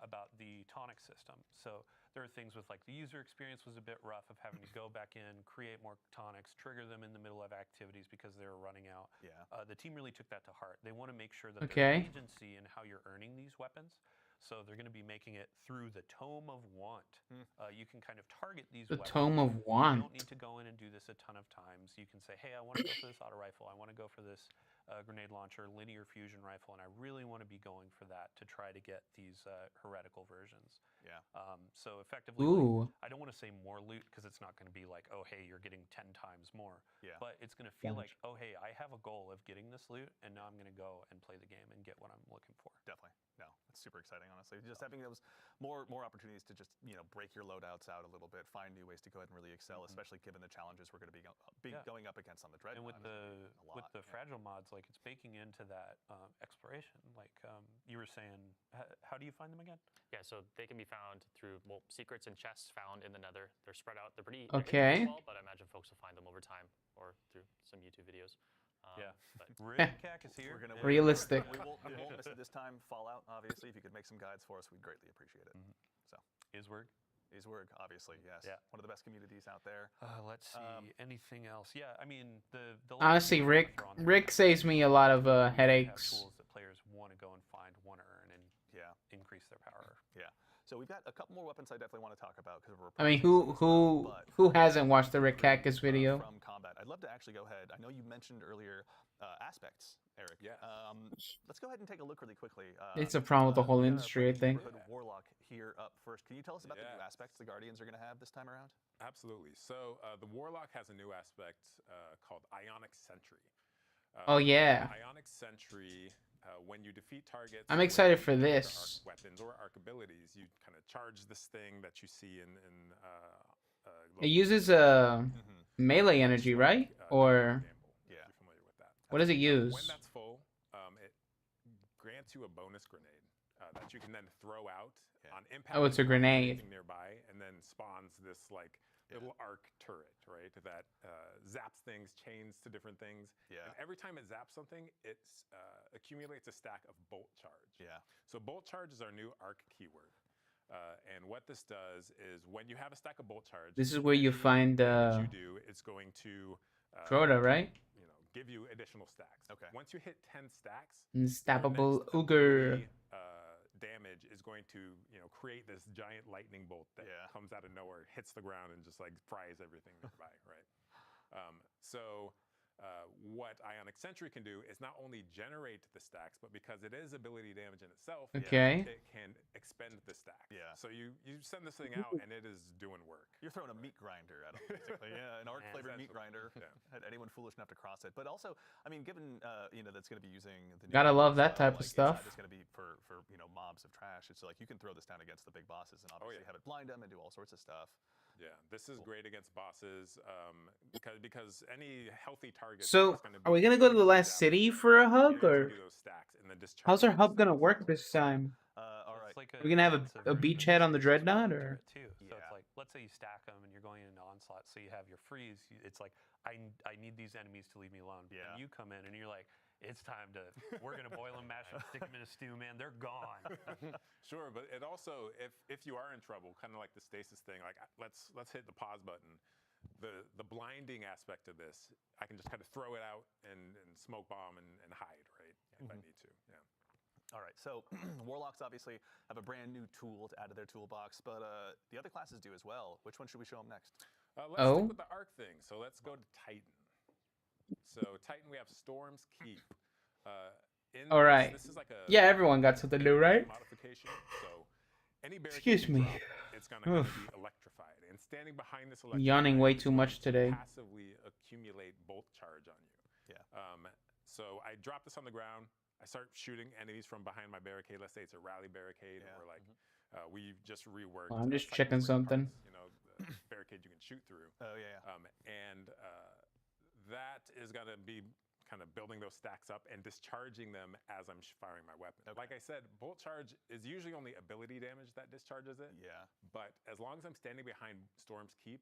about the tonic system. So there are things with like the user experience was a bit rough of having to go back in, create more tonics, trigger them in the middle of activities because they were running out. Yeah. The team really took that to heart. They want to make sure that Okay. there's agency in how you're earning these weapons. So they're going to be making it through the Tome of Want. You can kind of target these the weapons. Tome of You Want. don't need to go in and do this a ton of times. You can say, hey, I want to go for this auto rifle. I want to go for this grenade launcher, linear fusion rifle, and I really want to be going for that to try to get these heretical versions. Yeah. So effectively, like, Ooh. I don't want to say more loot because it's not going to be like, oh, hey, you're getting 10 times more. Yeah. But it's going to feel Gotcha. like, oh, hey, I have a goal of getting this loot, and now I'm going to go and play the game and get what I'm looking for. Definitely. No, it's super exciting, honestly. Just having those more opportunities to just break your loadouts out a little bit, find new ways to go ahead and really excel, especially given the challenges we're going to be Yeah. going up against on the Dreadnought. And with the fragile mods, like it's baking into that exploration. Like you were saying, how do you find them again? Yeah, so they can be found through secrets and chests found in the Nether. They're spread out. They're pretty Okay. well, but I imagine folks will find them over time or through some YouTube videos. But Rick Cack is here. We're gonna Realistic. We won't miss it this time. Fallout, obviously. If you could make some guides for us, we'd greatly appreciate it. So Iswerg. Iswerg, obviously, yes. Yeah. One of the best communities out there. Let's see. Anything else? Yeah, I mean the Honestly, last Rick throw on there Rick is saves me a lot of we have headaches. Tools that players want to go and find, want to earn, and Yeah. increase their power. Yeah. So we've got a couple more weapons I definitely want to talk about because we're. I mean, approaching season, but who hasn't watched the Rick from- Cactus video? From combat? I'd love to actually go ahead. I know you mentioned earlier aspects, Eric. Yes. Let's go ahead and take a look really quickly. It's a problem with the whole we got our industry, I friendly think. neighborhood Warlock here up first. Can you tell us about the new Yeah. aspects the Guardians are going to have this time around? Absolutely. So the Warlock has a new aspect called Ionic Sentry. Oh, yeah. Ionic Sentry. When you defeat targets, I'm with excited for either this. arc weapons or arc abilities, you kind of charge this thing that you see in. It uses melee energy, right? Or Yeah. You're familiar with that. what does it When use? that's full, it grants you a bonus grenade that you can then throw out on impact. Oh, it's a with grenade. anything nearby, and then spawns this like little arc turret, right? That zaps things, chains to different things. Yeah. And every time it zaps something, it accumulates a stack of bolt charge. Yeah. So bolt charge is our new arc keyword. And what this does is when you have a stack of bolt charge, This is where you any find damage you do, it's going to Crota, right? give you additional stacks. Okay. Once you hit 10 stacks, your Unstoppable next Ogre. ability, damage is going to create this giant lightning bolt that comes out of nowhere, hits the ground, and just like fries everything nearby, right? So what Ionic Sentry can do is not only generate the stacks, but because it is ability damage in itself, Okay. it can expend the stacks. Yeah. So you send this thing out and it is doing work. You're throwing a meat grinder at them, basically. Yeah, an arc flavored meat Essentially. grinder. Yeah. Had anyone foolish enough to cross it, but also, I mean, given that's going to be using the new Gotta love weapons, that type of like, stuff. It's not just going to be for mobs of trash. It's like you can throw this down against the big bosses and Oh, obviously have it blind them and do all sorts of stuff. Yeah, this is great against bosses because any healthy target. So, is gonna are we be gonna go to the able last zap city for a you hub, to or do those stacks and then discharge how's our those hub gonna stacks. work this time? All right. It's like We're gonna have it's a very beachhead on the it's Dreadnought, to or it too. So it's like, let's say you stack them and you're going into onslaught, so you have your freeze. It's like I need these enemies to leave me alone. Yeah. And you come in and you're like, it's time to we're gonna boil them, mash them, stick them in a stew, man. They're gone. Sure, but it also if you are in trouble, kind of like the stasis thing, like let's hit the pause button. The blinding aspect of this, I can just kind of throw it out and smoke bomb and hide, right? If I need to. Yeah. All right, so Warlocks obviously have a brand new tool to add to their toolbox, but the other classes do as well. Which one should we show them next? Let's stick with the arc thing. So let's go to Titan. So Titan, we have Storm's Keep. All right. This is like a Yeah, everyone got something new, right? modification. So any barricade Excuse you me. drop, it's gonna Oof. be electrified. And standing behind this Yawning way electrified too is much going to today. Passively accumulate bolt charge on you. Yeah. So I drop this on the ground. I start shooting enemies from behind my barricade. Let's say it's a rally barricade, or like we just reworked. Well, I'm just cycle checking ring something. parts, you know, barricade you can shoot through. Oh yeah. And that is going to be kind of building those stacks up and discharging them as I'm firing my weapon. Okay. Like I said, bolt charge is usually only ability damage that discharges it. Yeah. But as long as I'm standing behind Storm's Keep,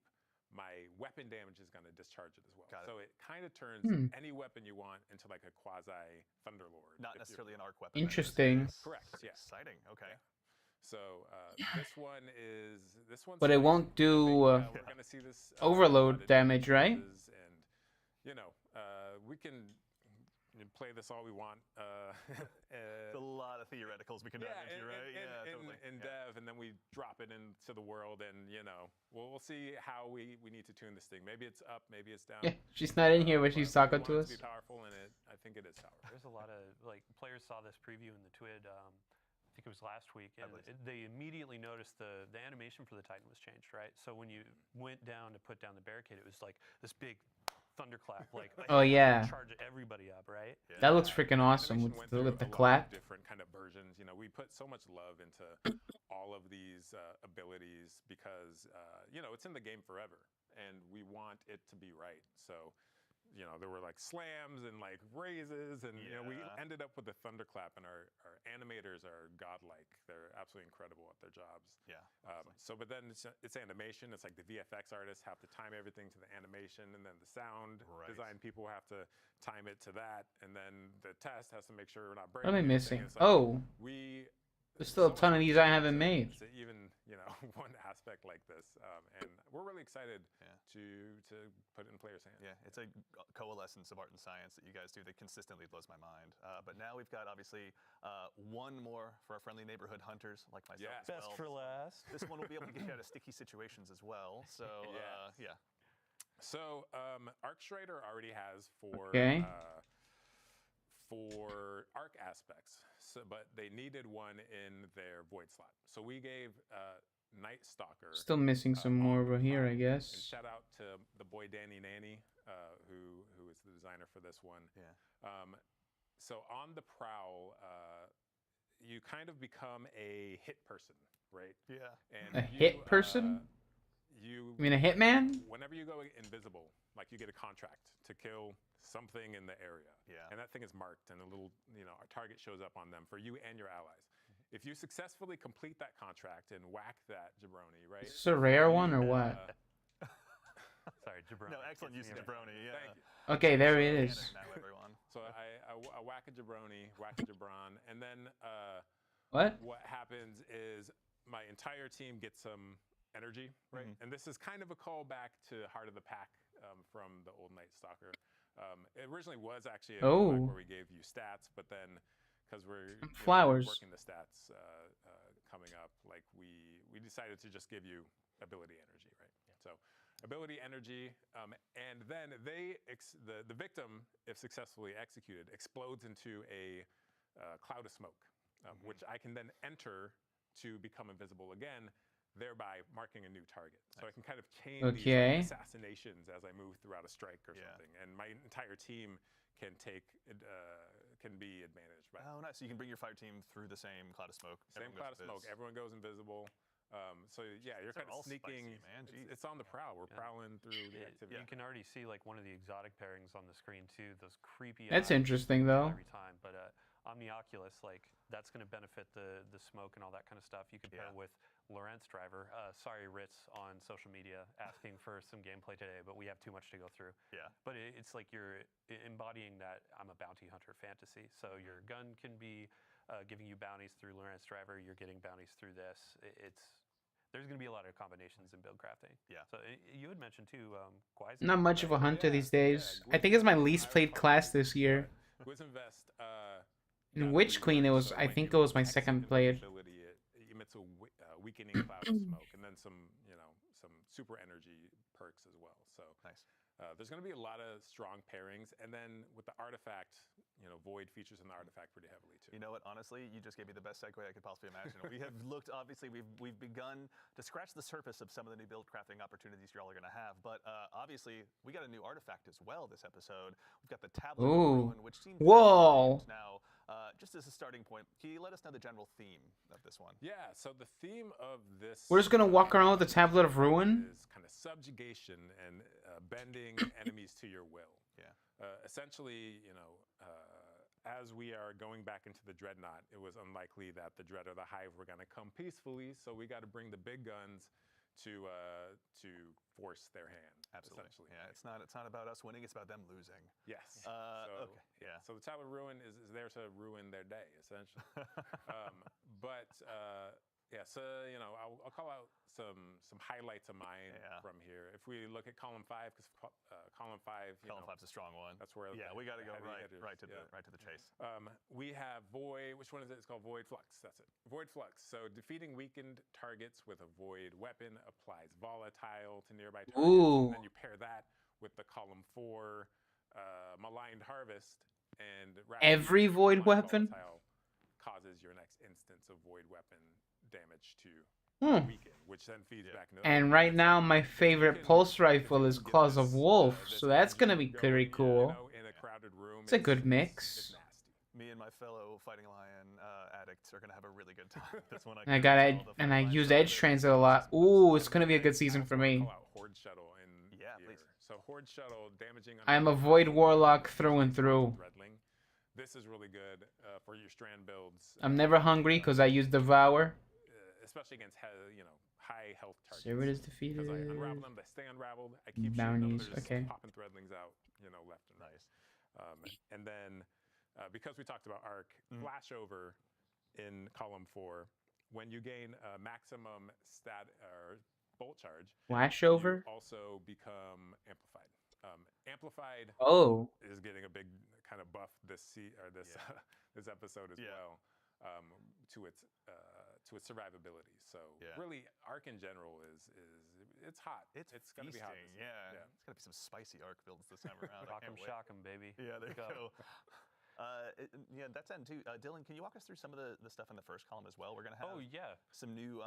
my weapon damage is going to discharge it as well. Got it. So it kind of turns any weapon you want into like a quasi Thunderlord. Not necessarily an arc weapon. Interesting. Correct. Yeah. Exciting. Okay. Yeah. So this one's. But it won't do we're gonna see this overload damage, right? And you know, we can play this all we want. It's a lot of theoreticals we can dive into, right? Totally. In dev, and then we drop it into the world, and you know, we'll see how we need to tune this thing. Maybe it's up, maybe it's down. Yeah, she's not in here, but she's talking to us. To be powerful, and I think it is powerful. There's a lot of like players saw this preview in the TWID. I think it was last week, and they immediately noticed the animation for the Titan was changed, right? So when you went down to put down the barricade, it was like this big thunderclap, like oh yeah, charge everybody up, right? Yeah. That looks freaking awesome with the clap. Different kind of versions. You know, we put so much love into all of these abilities because you know, it's in the game forever, and we want it to be right. So, you know, there were like slams and like raises, and you know, we ended up with a thunderclap, and our animators are godlike. They're absolutely incredible at their jobs. Yeah. So, but then it's animation. It's like the VFX artists have to time everything to the animation, and then the sound design people have to time it to that, and then the test has to make sure we're not breaking. What am I missing? Like, there's still a ton of these I haven't made. Even, you know, one aspect like this, and we're really excited to put it in players' hands. Yeah, it's a coalescence of art and science that you guys do that consistently blows my mind. But now we've got obviously one more for our friendly neighborhood hunters like myself. Yeah. As well. Best for last. This one will be able to get you out of sticky situations as well. So yeah. So Arcstrider already has for arc aspects, but they needed one in their void slot. So we gave Night Stalker. Still missing some more over here, I guess. And shout out to the boy Danny Nanny, who is the designer for this one. Yeah. So on the prowl, you kind of become a hit person, right? Yeah. And a hit person? You mean a hitman? Whenever you go invisible, like you get a contract to kill something in the area. Yeah. And that thing is marked, and a little, you know, a target shows up on them for you and your allies. If you successfully complete that contract and whack that jabroni, right? Is this a rare one or what? Sorry, jabroni. No, excellent use of jabroni. Yeah. Thank you. Okay, there it is. Now, everyone. So I whack a jabroni, whack a jabron, and then what happens is my entire team gets some energy, right? And this is kind of a callback to Heart of the Pack from the old Night Stalker. It originally was actually a callback where we gave you stats, but then because we're working the stats coming up, like we decided to just give you ability energy, right? Yeah. So ability energy, and then the victim, if successfully executed, explodes into a cloud of smoke, which I can then enter to become invisible again, thereby marking a new target. So I can kind of chain these like, assassinations as I move throughout a strike or something, and my entire team can be advantaged by. Oh, nice! So you can bring your fire team through the same cloud of smoke. Same cloud of smoke. Everyone goes invisible. So yeah, you're kind of sneaking. Spicy, man. It's on the prowl. We're prowling through the activity. You can already see like one of the exotic pairings on the screen too. Those creepy. That's interesting though. Every time, but on the Oculus, like that's going to benefit the smoke and all that kind of stuff. You could pair with Lorentz Driver. Sorry, Ritz on social media asking for some gameplay today, but we have too much to go through. Yeah. But it's like you're embodying that I'm a bounty hunter fantasy. So your gun can be giving you bounties through Lorentz Driver. You're getting bounties through this. There's going to be a lot of combinations in build crafting. Yeah. So you had mentioned too, Gwyzin. Not much of a hunter these days. I think it's my least played class this year. Gwyzinvest. In Witch Queen, I think it was my second played. It emits a weakening cloud of smoke, and then some super energy perks as well. So nice. There's going to be a lot of strong pairings, and then with the artifact, Void features in the artifact pretty heavily too. You know what? Honestly, you just gave me the best segue I could possibly imagine. We have looked, obviously, we've begun to scratch the surface of some of the new build crafting opportunities y'all are going to have, but obviously, we got a new artifact as well this episode. We've got the Tablet of Ruin, which seems whoa now Just as a starting point, can you let us know the general theme of this one? Yeah, so the theme of this We're just gonna walk around with the Tablet of Ruin. is kind of subjugation and bending enemies to your will. Yeah. Essentially, as we are going back into the Dreadnought, it was unlikely that the Dread or the Hive were going to come peacefully, so we got to bring the big guns to force their hand. Absolutely. Essentially. Yeah, it's not about us winning; it's about them losing. Yes. Okay. Yeah. So the Tablet of Ruin is there to ruin their day, essentially. So I'll call out some highlights of mine from here. If we look at column 5, because column 5, Column 5's a strong one. That's where we got to go right to the chase. We have Void. Which one is it? It's called Void Flux. That's it. Void Flux. So defeating weakened targets with a Void weapon applies volatile to nearby targets. Ooh. And then you pair that with the column 4 Maligned Harvest, and Every Void weapon causes your next instance of Void weapon damage to weaken, which then feeds back into. And right now, my favorite pulse rifle is Claws of Wolf, so that's gonna be pretty cool. In a crowded room, It's a good It's mix. nasty. Me and my fellow Fighting Lion addicts are gonna have a really good time with this one. I use Edge Transit a lot. Ooh, it's gonna be a good season for me. Call out Horde Shuttle in please. So Horde Shuttle damaging. I'm a Void Warlock through and through. Dreadling. This is really good for your strand builds. I'm never hungry because I use Devour. Especially against high health targets. Servant is defeated. Because I unravel them, they stay unraveled. I keep Bounties, shooting them, okay. popping threadlings out, left and right. And then, because we talked about arc, flashover in column 4, when you gain a maximum stat or bolt charge, Flashover? you also become amplified. Amplified is getting a big kind of buff this this episode as well, to its survivability. So really, arc in general it's hot. It's gonna be hot. It's gonna be some spicy arc builds this time around. Rock 'em, shock 'em, baby. Yeah, there you go. That's end too. Dylan, can you walk us through some of the stuff in the first column as well? We're gonna have some new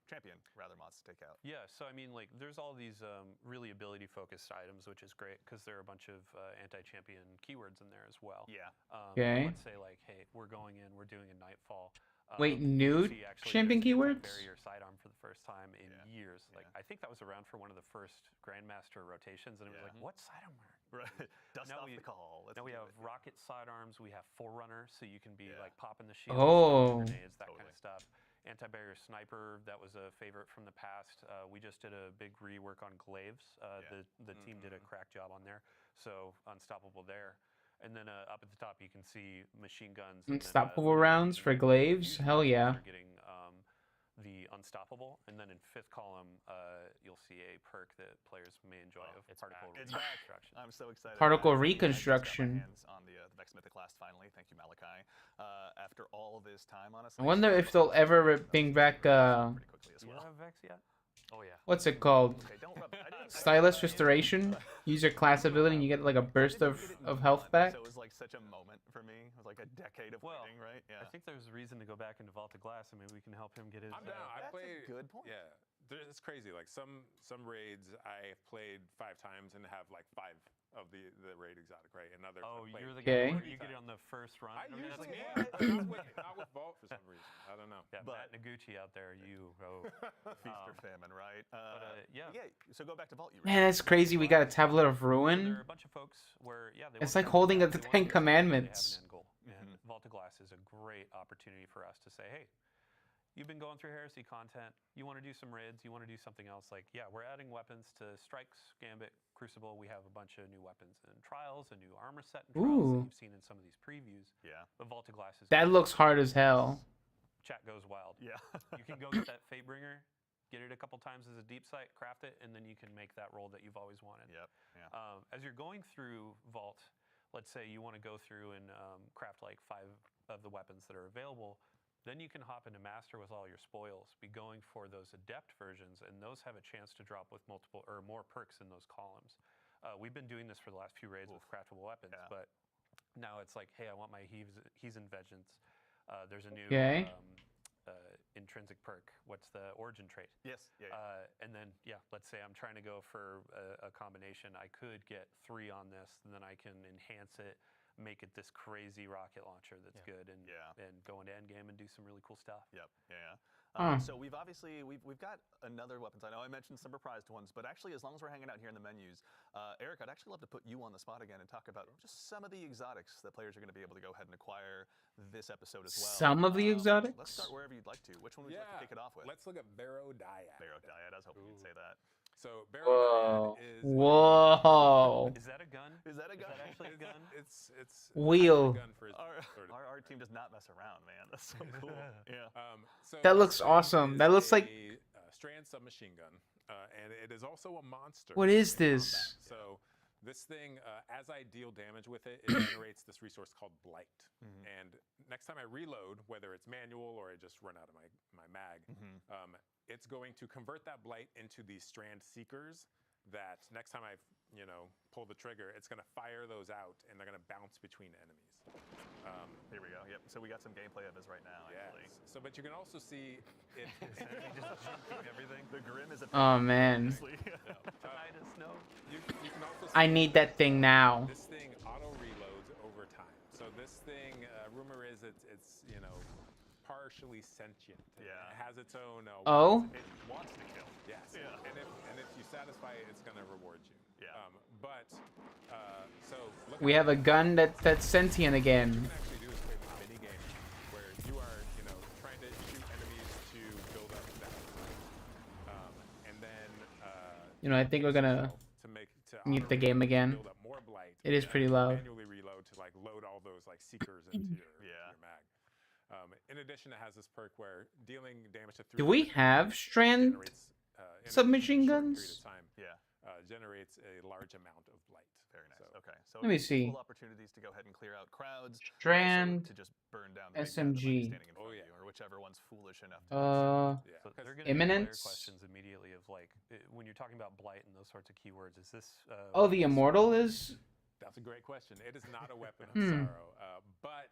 champion mods to take out. Yeah, so I mean, like, there's all these really ability-focused items, which is great because there are a bunch of anti-champion keywords in there as well. Yeah. Okay. Let's say, like, hey, we're going in, we're doing a Nightfall. Wait, new champion keywords? Barrier sidearm for the first time in years. Like, I think that was around for one of the first Grandmaster rotations, and it was like, what sidearm we're Right. Dust off the call. Now we have rocket sidearms. We have Forerunner, so you can be like popping the shield, grenades, that kind of stuff. Anti-barrier sniper, that was a favorite from the past. We just did a big rework on glaives. The team did a crack job on there, so unstoppable there. And then up at the top, you can see machine guns. Unstoppable rounds for glaives? Hell yeah. Getting the unstoppable, and then in 5th column, you'll see a perk that players may enjoy of particle reconstruction. I'm so excited. Particle reconstruction. I got my hands on the Vex Mythic last finally. Thank you, Malachi. After all this time, honestly. I wonder if they'll ever bring back pretty quickly as Do you well. have Vex yet? Oh yeah. what's it called? Okay, don't rub. Stylus Restoration. Use your class ability and you get like a burst of health back. So it was like such a moment for me. It was like a decade of waiting, right? Yeah. I think there's a reason to go back into Vault of Glass, and maybe we can help him get his. I'm down. I That's played. a good point. Yeah, it's crazy. Like some raids I've played 5 times and have like 5 of the raid exotic, right? And others. You're the Okay. guy where you get it on the first run. I mean, usually that's am, but not with Vault for some reason. I don't know. Yeah, Matt Noguchi out there, Feast or famine, right? yeah. So go back to Vault. Man, that's crazy. We got a Tablet of There Ruin. are a bunch of folks where they It's want like to holding have the they 10 want to get Commandments. They have an end goal. And Vault of Glass is a great opportunity for us to say, hey, you've been going through Heresy content. You want to do some raids. You want to do something else. Like, yeah, we're adding weapons to Strikes, Gambit, Crucible. We have a bunch of new weapons and Trials, a new armor set and Trials that you've seen in some of these previews. Yeah. But Vault of Glass is That looks hard as hell. Chat goes wild. Yeah. You can go get that Fatebringer, get it a couple times as a deep sight, craft it, and then you can make that roll that you've always wanted. Yep. Yeah. As you're going through Vault, let's say you want to go through and craft like 5 of the weapons that are available. Then you can hop into Master with all your spoils, be going for those Adept versions, and those have a chance to drop with multiple or more perks in those columns. We've been doing this for the last few raids with craftable weapons, but now it's like, hey, I want my Heathen Vengeance. There's a new intrinsic perk. What's the origin trait? Yes. Yeah. And then, let's say I'm trying to go for a combination. I could get 3 on this, and then I can enhance it. make it this crazy rocket launcher that's good and go into endgame and do some really cool stuff. Yep. Yeah. Huh. So we've got another weapons. I know I mentioned some reprised ones, but actually, as long as we're hanging out here in the menus, Eric, I'd actually love to put you on the spot again and talk about just some of the exotics that players are going to be able to go ahead and acquire this episode as well. Some of the exotics? Let's start wherever you'd like to. Which one would you like to kick it off with? Let's look at Barodaiad. Barodaiad. I was hoping you'd say that. So Whoa. Barodaiad is Whoa. Is that a gun? Is that a gun? Is that actually a gun? It's Wheel. a gun for sort of. Our team does not mess around, man. That's so cool. Yeah. So That this looks thing awesome. is That looks like- a strand submachine gun, and it is also a monster. What is in combat. this? So this thing, as I deal damage with it, it generates this resource called Blight. And next time I reload, whether it's manual or I just run out of my mag, it's going to convert that Blight into these strand seekers. That next time I, pull the trigger, it's going to fire those out, and they're going to bounce between enemies. Here we go. Yep. So we got some gameplay of this right now. Actually. So, but you can also see it. Everything. The Grim is a. Oh, man. No. You can also see I need that thing now. This thing auto reloads over time. So this thing, rumor is it's partially sentient. Yeah. It has its own. Oh? It wants to kill. Yes. Yeah. And if you satisfy it, it's gonna reward you. Yeah. So look We at have a gun that's sentient what you again. can actually do is play this mini game where you are trying to shoot enemies to build up that blight. And then I think we're gonna to mute auto the game reload, again. build up more blight. It is and pretty then loud. Manually reload to load all those seekers into your mag. In addition, it has this perk where dealing damage to 3 Do we have strand generates, in a submachine short period guns? of time, generates a large amount of blight. Very nice. So- Okay. So Let me see. Cool opportunities to go ahead and clear out crowds. also Strand to just burn down the big guy that might be SMG. standing in front of you, or whichever one's foolish enough to. Yeah, So 'cause they're going to Imminence? questions immediately of when you're talking about blight and those sorts of keywords. Is this? Oh, the immortal is? that's a great question. It is not a weapon of Hmm. sorrow, but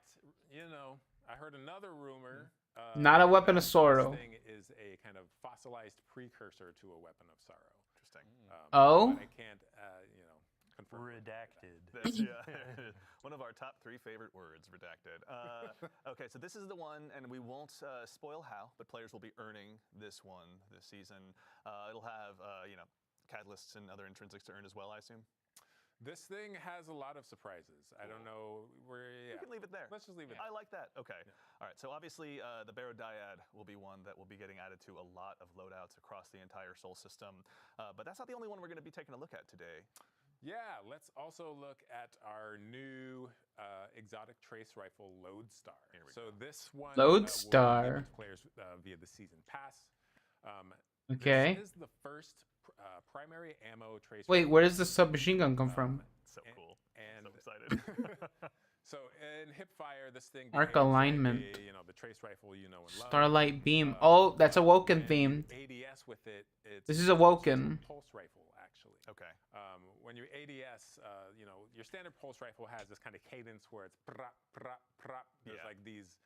I heard another rumor. Not a weapon of that sorrow. This thing is a kind of fossilized precursor to a weapon of sorrow. Interesting. Oh? But I can't, confirm. Redacted. That's, one of our top 3 favorite words, redacted. Okay, so this is the one, and we won't spoil how, but players will be earning this one this season. It'll have, catalysts and other intrinsics to earn as well, I assume. This thing has a lot of surprises. I don't know where. You can leave it there. Let's just leave it. I like that. Okay. All right. So obviously, the Barodaiad will be one that will be getting added to a lot of loadouts across the entire Sol system. But that's not the only one we're going to be taking a look at today. Yeah, let's also look at our new exotic trace rifle Lodestar. So this one Lodestar. will be given to players via the season pass. Okay. This is the first primary ammo trace. Wait, rifle. where does the submachine gun come from? So cool. And So excited. so in hipfire, this thing Arc behaves like alignment. the trace rifle you know and love. Starlight beam. Oh, that's Awoken and themed. ADS with it. This is it's Awoken. a pulse rifle actually. Okay. When you ADS, your standard pulse rifle has this kind of cadence where it's prop, prop, prop. There's Yeah. these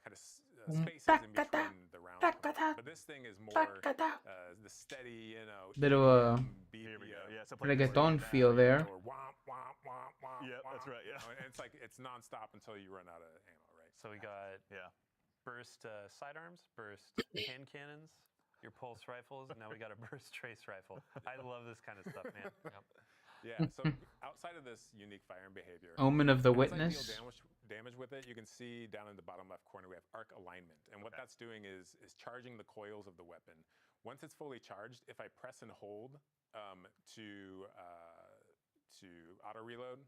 kind of spaces in between the rounds. But this thing is more the steady, Bit of a beat. Here we go. Yeah. So players reggaeton like that. feel there. Or womp, womp, womp, womp. Yeah, that's right, yeah. And it's it's nonstop until you run out of ammo, right? So we got Yeah. burst sidearms, burst hand cannons, your pulse rifles, and now we got a burst trace rifle. I love this kind of stuff, man. Yeah, so outside of this unique firing behavior, Omen of the as I Witness. deal damage with it, you can see down in the bottom left corner we have arc alignment, and what that's doing is charging the coils of the weapon. Once it's fully charged, if I press and hold to auto reload,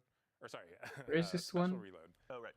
or sorry, Where is this special one? reload. Oh, right.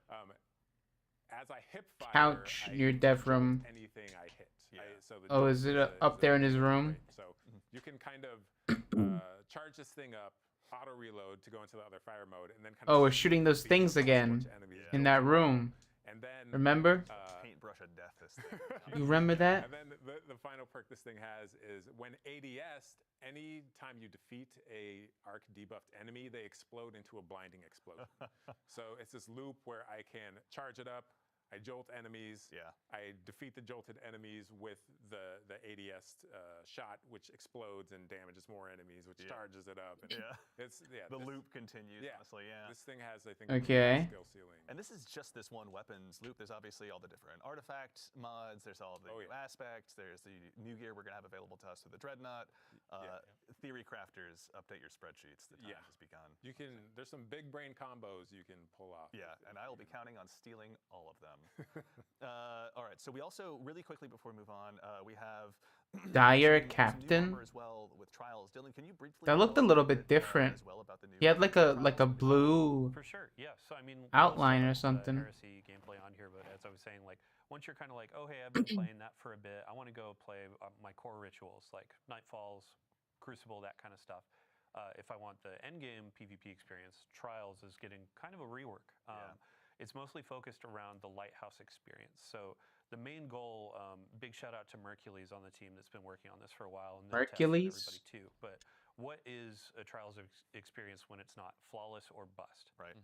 As I hip fire, Couch I near dev jolt room. anything I hit. Yeah. Oh, is it up there in his room? So you can kind of charge this thing up, auto reload to go into the other fire mode, and then kind of. Oh, we're shooting those speed things up a again bunch of enemies in built that up. room. And then Remember? Paintbrush of death. This thing. You remember that? And then the final perk this thing has is when ADS, any time you defeat a arc debuffed enemy, they explode into a blinding explosion. So it's this loop where I can charge it up, I jolt enemies, Yeah. I defeat the jolted enemies with the ADS shot, which explodes and damages more enemies, which charges it up. And the loop continues. Honestly, This thing has, I think, Okay. a skill ceiling. And this is just this one weapons loop. There's obviously all the different artifact mods. There's all the new aspects. There's the new gear we're gonna have available to us through the Dreadnought. Theory crafters, update your spreadsheets. The time has begun. You can. There's some big brain combos you can pull off. Yeah, and I will be counting on stealing all of them. All right, so we also, really quickly before we move on, we have Dire some new Captain. armor as well with Trials. Dylan, can you briefly That tell looked us a little bit bit, different. as well about the new He had like a Trials? blue. For sure, yeah. So I mean, Outline or we'll still have, something. Heresy gameplay on here, but as I was saying, like once you're kind of like, oh hey, I've been playing that for a bit. I want to go play my core rituals like Nightfalls, Crucible, that kind of stuff. If I want the end game PvP experience, Trials is getting kind of a rework. It's mostly focused around the Lighthouse experience. So the main goal, big shout out to Mercules on the team that's been working on this for a while, and then Mercules? everybody too. But what is a Trials experience when it's not flawless or bust? Right.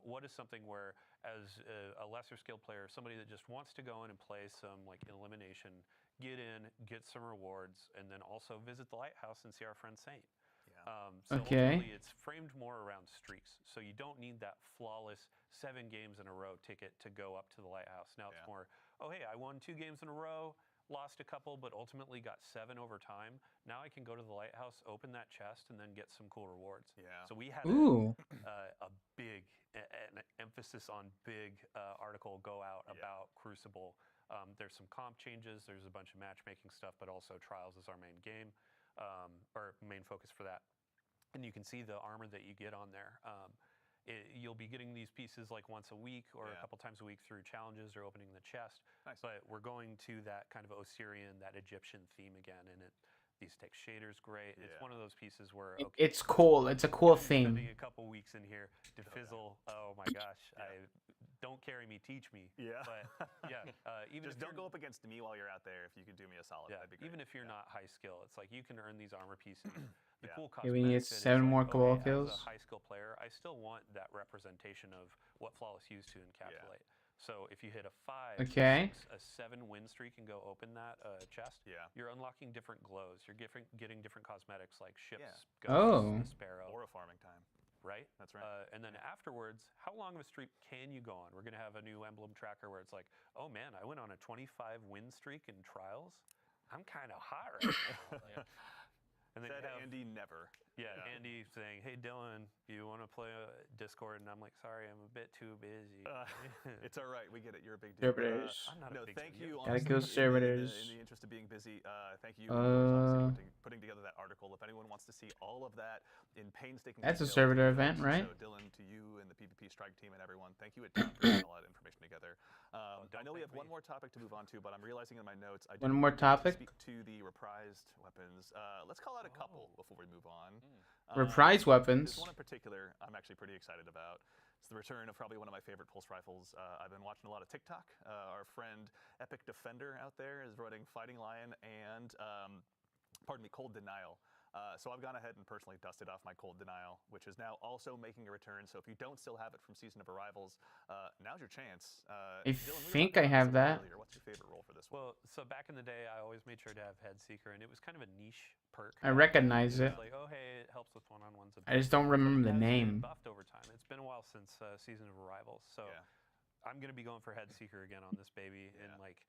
What is something where, as a lesser skilled player, somebody that just wants to go in and play some like elimination, get in, get some rewards, and then also visit the Lighthouse and see our friend Saint. So ultimately it's framed more around streaks. So you don't need that flawless 7 games in a row ticket to go up to the Lighthouse. Now it's more, oh hey, I won 2 games in a row, lost a couple, but ultimately got 7 over time. Now I can go to the Lighthouse, open that chest, and then get some cool rewards. So we had a big, an emphasis on big article go out about Crucible. There's some comp changes, there's a bunch of matchmaking stuff, but also Trials is our main game, or main focus for that. And you can see the armor that you get on there. You'll be getting these pieces like once a week or a couple times a week through challenges or opening the chest. But we're going to that kind of Osirian, that Egyptian theme again, and these text shaders great. It's one of those pieces where It's cool. It's a cool theme. Spending a couple weeks in here to fizzle. Oh my gosh! Don't carry me, teach me. But even just if don't go up against me while you're out there. If you could do me a solid, that'd be great. Even if you're not high skill, it's like you can earn these armor pieces. The cool we need cosmetic 7 more claw as kills. a high skill player, I still want that representation of what Flawless used to encapsulate. So if you hit a 5, a 6, a 7 win streak and go open that chest, you're unlocking different glows. You're getting different cosmetics like ships, ghosts, the sparrow, or a farming time. Right? That's right. And then afterwards, how long of a streak can you go on? We're going to have a new emblem tracker where it's like, oh man, I went on a 25 win streak in Trials. I'm kind of hot right now. And then Said Andy never. Andy saying, hey Dylan, you want to play Discord? And I'm like, sorry, I'm a bit too busy. It's all right, we get it. You're a big deal. I'm not a big thank deal. you. Gotta Honestly, kill servers. In the interest of being busy, thank you for putting together that article. If anyone wants to see all of that in painstaking That's a detail, servitor event, right? So Dylan, to you and the PvP Strike team and everyone, thank you for putting a lot of information together. I know we have one more topic to move on to, but I'm realizing in my notes I One more topic? speak to the reprised weapons. Let's call out a couple before we move on. Reprise weapons. This one in particular, I'm actually pretty excited about. It's the return of probably one of my favorite pulse rifles. I've been watching a lot of TikTok. Our friend Epic Defender out there is running Fighting Lion and, Cold Denial. So I've gone ahead and personally dusted off my Cold Denial, which is now also making a return. So if you don't still have it from Season of Arrivals, now's your chance. I Dylan, we were think talking I about have this that. earlier. What's your favorite role for this one? Well, so back in the day, I always made sure to have Head Seeker, and it was kind of a niche perk. I recognize it. It's like, oh hey, it helps with one-on-ones. I just don't remember the It has been name. buffed over time. It's been a while since Season of Arrivals, so I'm gonna be going for Head Seeker again on this baby. And like,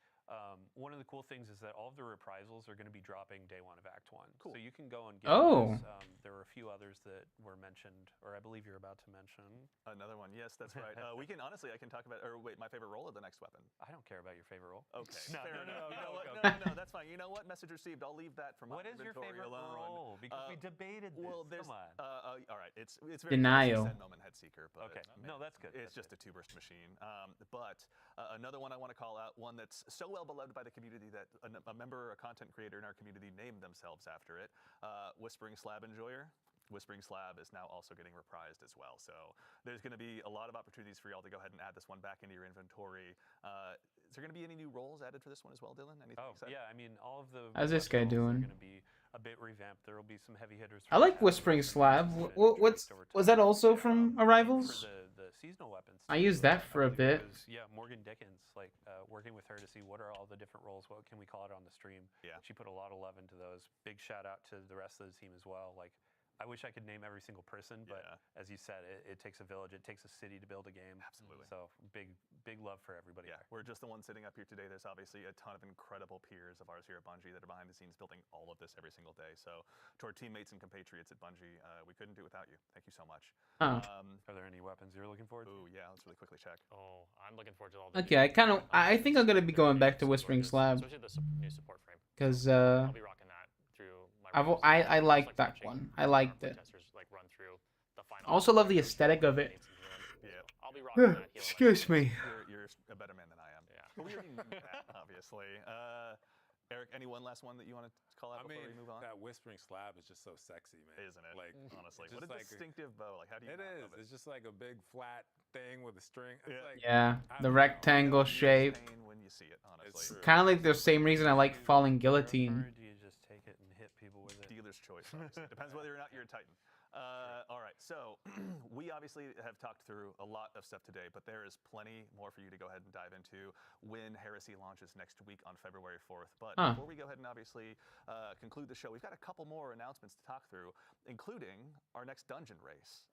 one of the cool things is that all of the reprisals are going to be dropping day 1 of Act 1. Cool. So you can go and get Oh. those. There were a few others that were mentioned, or I believe you're about to mention. Another one. Yes, that's right. We can honestly, I can talk about, or wait, my favorite role of the next weapon. I don't care about your favorite role. Okay. No, fair no, enough. no, You know no, what? go. No, that's fine. You know what? Message received. I'll leave that for my What is your inventory favorite alone. role? Because we debated this. Well, there's, Come on. all right. It's very Denial. Zen Moment Head Seeker, but Okay. No, that's good. It's just a 2-burst machine. But another one I want to call out, one that's so well beloved by the community that a member, a content creator in our community named themselves after it, Whispering Slab Enjoyer. Whispering Slab is now also getting reprised as well. So there's going to be a lot of opportunities for y'all to go ahead and add this one back into your inventory. Is there going to be any new roles added for this one as well, Dylan? Anything exciting? Yeah. I mean, all of the. How's this guy roles doing? are going to be a bit revamped. There will be some heavy hitters. I like Whispering Slab. Was that also from Arrivals? For the seasonal weapons. I too. used that for a believe it bit. was, Morgan Dickens, like working with her to see what are all the different roles, what can we call it on the stream. Yeah. She put a lot of love into those. Big shout out to the rest of the team as well. Like, I wish I could name every single person, but as you said, it takes a village, it takes a city to build a game. Absolutely. So big love for everybody. Yeah, there. we're just the ones sitting up here today. There's obviously a ton of incredible peers of ours here at Bungie that are behind the scenes building all of this every single day. So to our teammates and compatriots at Bungie, we couldn't do it without you. Thank you so much. Oh. Are there any weapons you're looking forward to? Ooh, yeah, let's really quickly check. Oh, I'm looking forward to all the Okay, I think I'm gonna be going back to Whispering Slab. Especially the new support frame. Because I'll be rocking that through my reviews. I Just, liked that watching one. I our liked it. playtesters, like, run through the final I also love the aesthetic of it. Yeah. I'll be rocking that. Excuse me. You're a better man than I am. Yeah. But we already knew that, obviously. Eric, any one last one that you want to call out before we move on? That Whispering Slab is just so sexy, man. Isn't it? Like, honestly, it's what a just like distinctive bow. Like, how do you? It not is. love it? It's just like a big flat thing with a string. It's Yeah. like, Yeah, I the don't know. rectangle You'll feel shape. pain when you see it, honestly. It's true. Kind of like the same reason I like Falling Or Guillotine. do you just take it and hit people with it? Dealer's choice. Obviously. Depends whether or not you're a Titan. All right, so we obviously have talked through a lot of stuff today, but there is plenty more for you to go ahead and dive into when Heresy launches next week on February 4th. But before we go ahead and obviously conclude the show, we've got a couple more announcements to talk through, including our next dungeon race.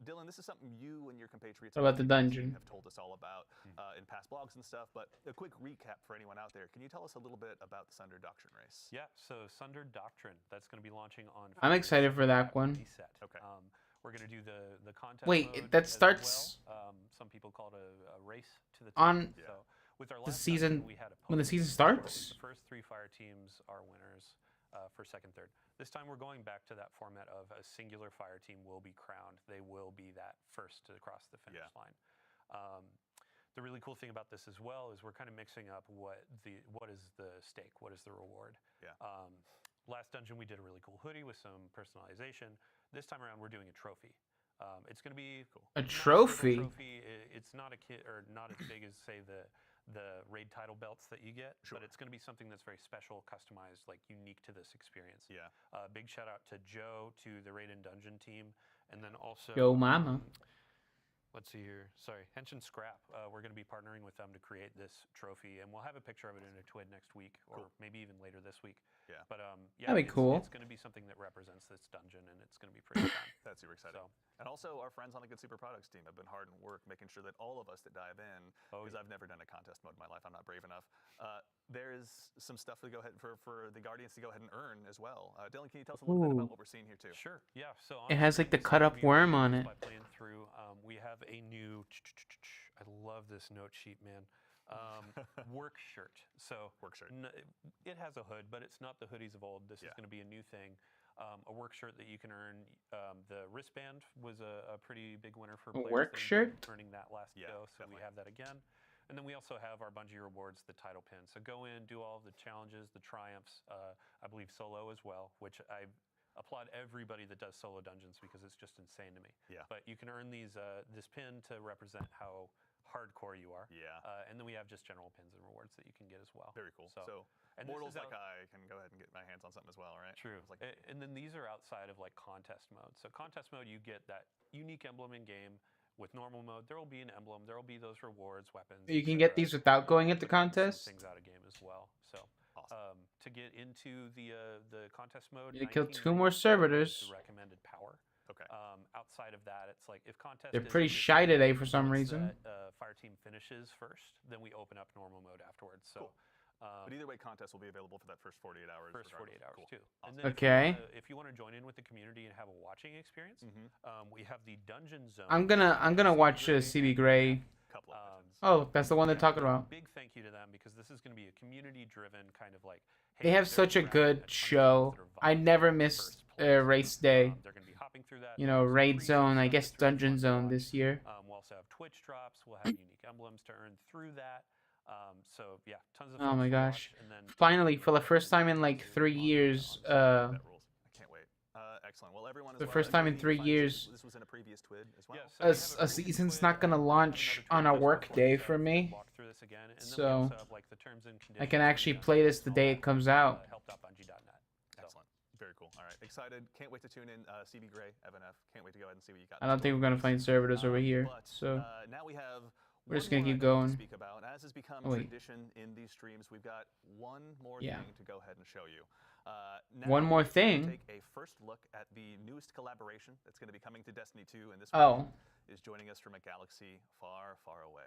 Dylan, this is something you and your compatriots What about the dungeon? have told us all about in past blogs and stuff, but a quick recap for anyone out there. Can you tell us a little bit about the Sunder Doctrine race? Yeah, so Sunder Doctrine, that's going to be launching on. I'm excited for that one. Reset. Okay. We're going to do the contest. Wait, mode that as starts well. Some people call it a race to the top. on So with our the last season dungeon, we had a when the podium. season starts. The first 3 fire teams are winners for second, third. This time we're going back to that format of a singular fire team will be crowned. They will be that first to cross the finish line. The really cool thing about this as well is we're kind of mixing up what is the stake, what is the reward. Yeah. Last dungeon we did a really cool hoodie with some personalization. This time around we're doing a trophy. It's going to be cool. A trophy? It's not a kit or not as big as say the raid title belts that you get, but it's going to be something that's very special, customized, like unique to this experience. Yeah. Big shout out to Joe, to the raid and dungeon team, and then also Yo mama. Let's see here. Sorry, Henshin Scrap. We're going to be partnering with them to create this trophy, and we'll have a picture of it in a TWID next week, or maybe even later this week. Yeah. But That'd be cool. It's going to be something that represents this dungeon, and it's going to be pretty fun. That's super exciting. So, And also, our friends on the Good Super Products team have been hard at work making sure that all of us that dive in, because I've never done a contest mode in my life, I'm not brave enough. There is some stuff to go ahead for the Guardians to go ahead and earn as well. Dylan, can you tell us a little bit about what we're seeing here too? Sure. Yeah. So It has like the cut up worm on it. By playing through, we have a new. I love this note sheet, man. Work shirt. So Work shirt. It has a hood, but it's not the hoodies of old. This is going to be a new thing. A work shirt that you can earn. The wristband was a pretty big winner for players. Work that shirt? Earning that last go, so we have that again. And then we also have our Bungie rewards, the title pin. So go in, do all of the challenges, the triumphs. I believe solo as well, which I applaud everybody that does solo dungeons because it's just insane to me. Yeah. But you can earn this pin to represent how hardcore you are. Yeah. And then we have just general pins and rewards that you can get as well. Very cool. So and mortals this is like I can go ahead and get my hands on something as well, right? True. And then these are outside of like contest mode. So contest mode, you get that unique emblem in game. With normal mode, there will be an emblem. There will be those rewards, weapons. You can get these without going into contest. Things out of game as well. So awesome. To get into the contest mode, You kill 2 1990 more is servitors. the recommended power. Okay. Outside of that, it's like if contest. They're is pretty just shy today for once some reason. That, fire team finishes first, then we open up normal mode afterwards. So. Cool. But either way, contest will be available for that first 48 hours. First 48 hours cool. too. Awesome. And then Okay. if you want to join in with the community and have a watching experience, we have the dungeon zone. I'm gonna watch CB Gray. Couple of missions. Oh, that's the one they're talking about. Big thank you to them because this is going to be a community-driven kind of like. They have such a good show. I never miss race day. They're going to be hopping through that. You know, raid zone. I guess dungeon zone this year. We'll also have Twitch drops. We'll have unique emblems to earn through that. So yeah, tons of. Oh my fun to gosh! watch. And then Finally, for the first time in like 3 years, That rules. I can't wait. Excellent. Well, everyone. The first time in 3 years. This was in a previous TWID as well. Yeah, so we have a previous season's TWID, not gonna launch on a another work 24 day so for me, walk through this again. And then we so also have, like, the terms and I can conditions actually and play this the day it all comes that, out. help.bungie.net. So, Excellent. Very cool. All right, excited. Can't wait to tune in. CB Gray, Evan F. Can't wait to go ahead and see what you got. I don't think we're gonna find servitors over here. But So now we have we're just one gonna more keep item going. to speak about. As has become Oh, wait. tradition in these streams, we've got one more Yeah. thing to go ahead and show you. Now One more we're gonna thing? Take a first look at the newest collaboration that's going to be coming to Destiny 2, and this Oh. one is joining us from a galaxy far, far away.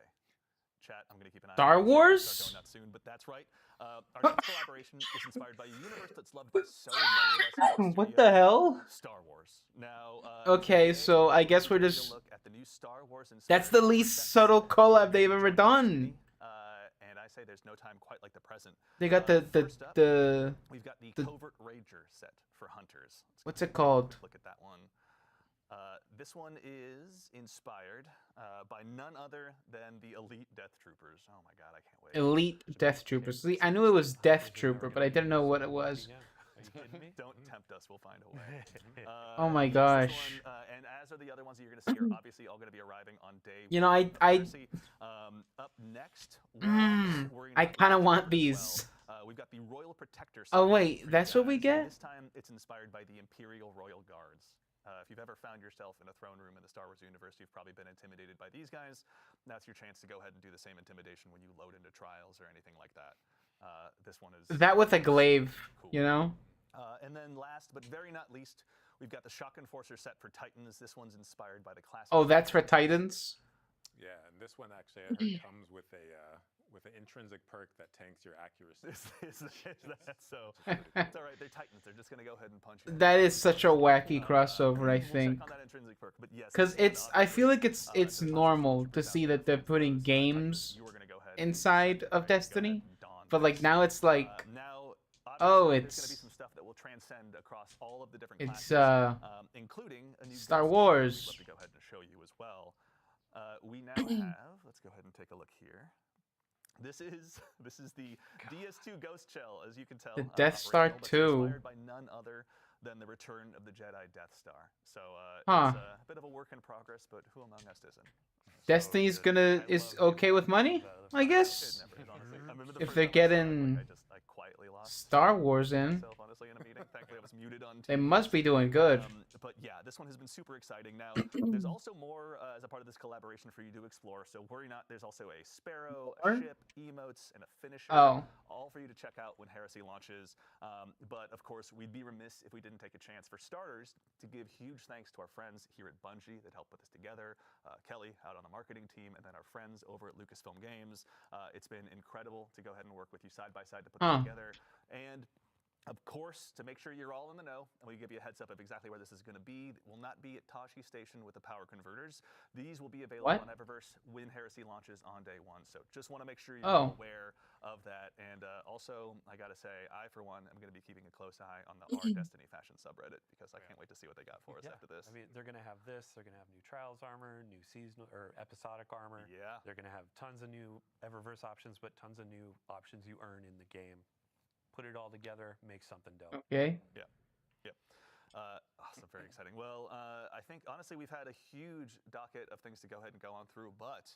Chat, I'm going to keep an eye Star on this. Wars? Start going nuts soon, but that's right. Our next collaboration is inspired by a universe that's loved by so many of us. in What studio, the hell? Star Wars. Now, Okay, today, so I guess we're taking a just. look at the new Star Wars That's the least subtle collab they've ever done. And I say there's no time quite like the present. They got First up, the we've got the the- Covert Rager set for hunters. Let's what's go it called? Look at that one. This one is inspired by none other than the Elite Death Troopers. Oh my god, I can't wait. Elite Death Troopers. See, I knew it was Death Trooper, but I didn't know what it was. Yeah. Are you kidding me? Don't tempt us, we'll find a way. Oh my yes, this gosh. one, and as are the other ones that you're going to see, are obviously all going to be arriving on day You know, one I of Heresy. Up next, we're I gonna kind of look want at as these. well. We've got the Royal Protector. Oh, set wait, for you that's what we guys, get? and this time, it's inspired by the Imperial Royal Guards. If you've ever found yourself in a throne room in the Star Wars universe, you've probably been intimidated by these guys. That's your chance to go ahead and do the same intimidation when you load into trials or anything like that. This one is That with a glaive, cool. you know? And then last, but very not least, we've got the Shock Enforcer set for Titans. This one's inspired by the classic. Oh, that's for Titans? Yeah, and this one actually I heard comes with an intrinsic perk that tanks your accuracy. Is that so? It's all right. They're Titans. They're just gonna go ahead and punch you. That is such a wacky crossover, I We'll check think. on that intrinsic perk, but yes, Because this one, I feel like obviously, it's the normal to concept see that they're putting games you were gonna go ahead and inside go of ahead Destiny, and don but like this. now it's like Now, oh, obviously, there's it's- gonna be some stuff that will transcend across all of the different it's classes, including a new Star Ghost Wars. I'd love to go ahead and show you as well. We now have. Let's go ahead and take a look here. This is the DS2 Ghost Shell, as you can tell. The Death Star operational, but 2. inspired by none other than the Return of the Jedi Death Star. So Huh. it's a bit of a work in progress, but who among us isn't? Destiny's So, gonna I is love okay with money, I It guess. never is, honestly. I remember the If first they're time I saw it, getting like, I quietly lost Star Wars in, myself, honestly, in a meeting. Thankfully, I was muted on they TV. must be doing good. But yeah, this one has been super exciting. Now, there's also more as a part of this collaboration for you to explore. So worry not. There's also a Sparrow, a More? ship, emotes, and a finisher. Oh. All for you to check out when Heresy launches. But of course, we'd be remiss if we didn't take a chance, for starters, to give huge thanks to our friends here at Bungie that helped put this together. Kelly out on the marketing team, and then our friends over at Lucasfilm Games. It's been incredible to go ahead and work with you side by side to put this together. And of course, to make sure you're all in the know, and we give you a heads up of exactly where this is going to be, it will not be at Tashi Station with the power converters. These will be available What? on Eververse when Heresy launches on day one. So just want to make sure you're Oh. aware of that. And also, I got to say, I, for one, am going to be keeping a close eye on the Our Destiny Fashion subreddit, because I can't wait to see what they got for us Yeah. after this. I mean, they're going to have this. They're going to have new Trials armor, new seasonal or episodic armor. Yeah. They're going to have tons of new Eververse options, but tons of new options you earn in the game. Put it all together, make something dope. Okay. Awesome, very exciting. Well, I think honestly we've had a huge docket of things to go ahead and go on through, but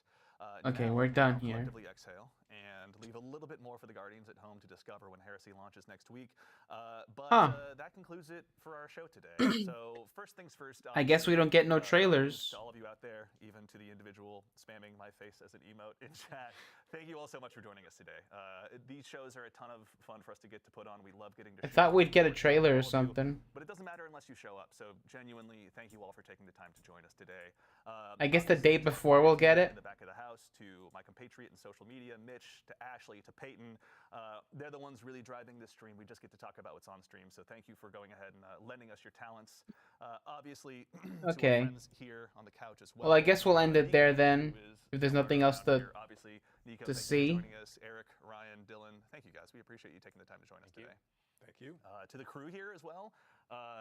Okay, now we're we done can here. collectively exhale and leave a little bit more for the Guardians at home to discover when Heresy launches next week. That concludes it for our show today. So first things first. I guess we don't get no thanks trailers. to all of you out there, even to the individual spamming my face as an emote in chat. Thank you all so much for joining us today. These shows are a ton of fun for us to get to put on. We love getting to I share thought we'd get a with trailer all or of you. something. But it doesn't matter unless you show up. So genuinely, thank you all for taking the time to join us today. I guess the Obviously, day to our before we'll get in it. the back of the house, to my compatriot in social media, Mitch, to Ashley, to Peyton. They're the ones really driving this stream. We just get to talk about what's on stream. So thank you for going ahead and lending us your talents. Obviously, to our Okay. friends here on the couch as well. Well, I guess we'll end it there Nico, then, who is if there's somewhere nothing else around to here. Obviously, Nico, to thank you see. for joining us. Eric, Ryan, Dylan, thank you guys. We appreciate you taking the time to join us today. Thank you. To the crew here as well.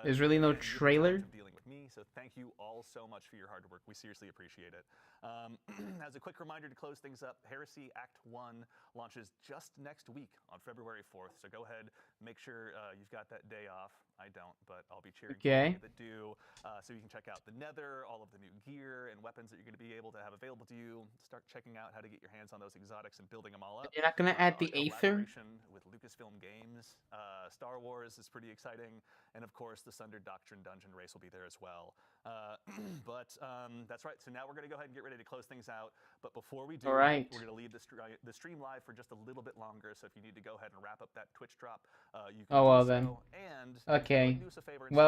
There's really no again, you have the trailer? challenge of dealing with me, so thank you all so much for your hard work. We seriously appreciate it. As a quick reminder to close things up, Heresy Act 1 launches just next week on February 4th. So go ahead, make sure you've got that day off. I don't, but I'll be cheering for Okay. you that do. So you can check out the Nether, all of the new gear and weapons that you're going to be able to have available to you. Start checking out how to get your hands on those exotics and building them all up. You're not gonna add Our the Aether? collaboration with Lucasfilm Games. Star Wars is pretty exciting, and of course, the Sundered Doctrine Dungeon Race will be there as well. But that's right. So now we're going to go ahead and get ready to close things out. But before we do, All right. we're going to leave the stream live for just a little bit longer. So if you need to go ahead and wrap up that Twitch drop, you can Oh, do well so. then. And Okay. do us a favor and Well.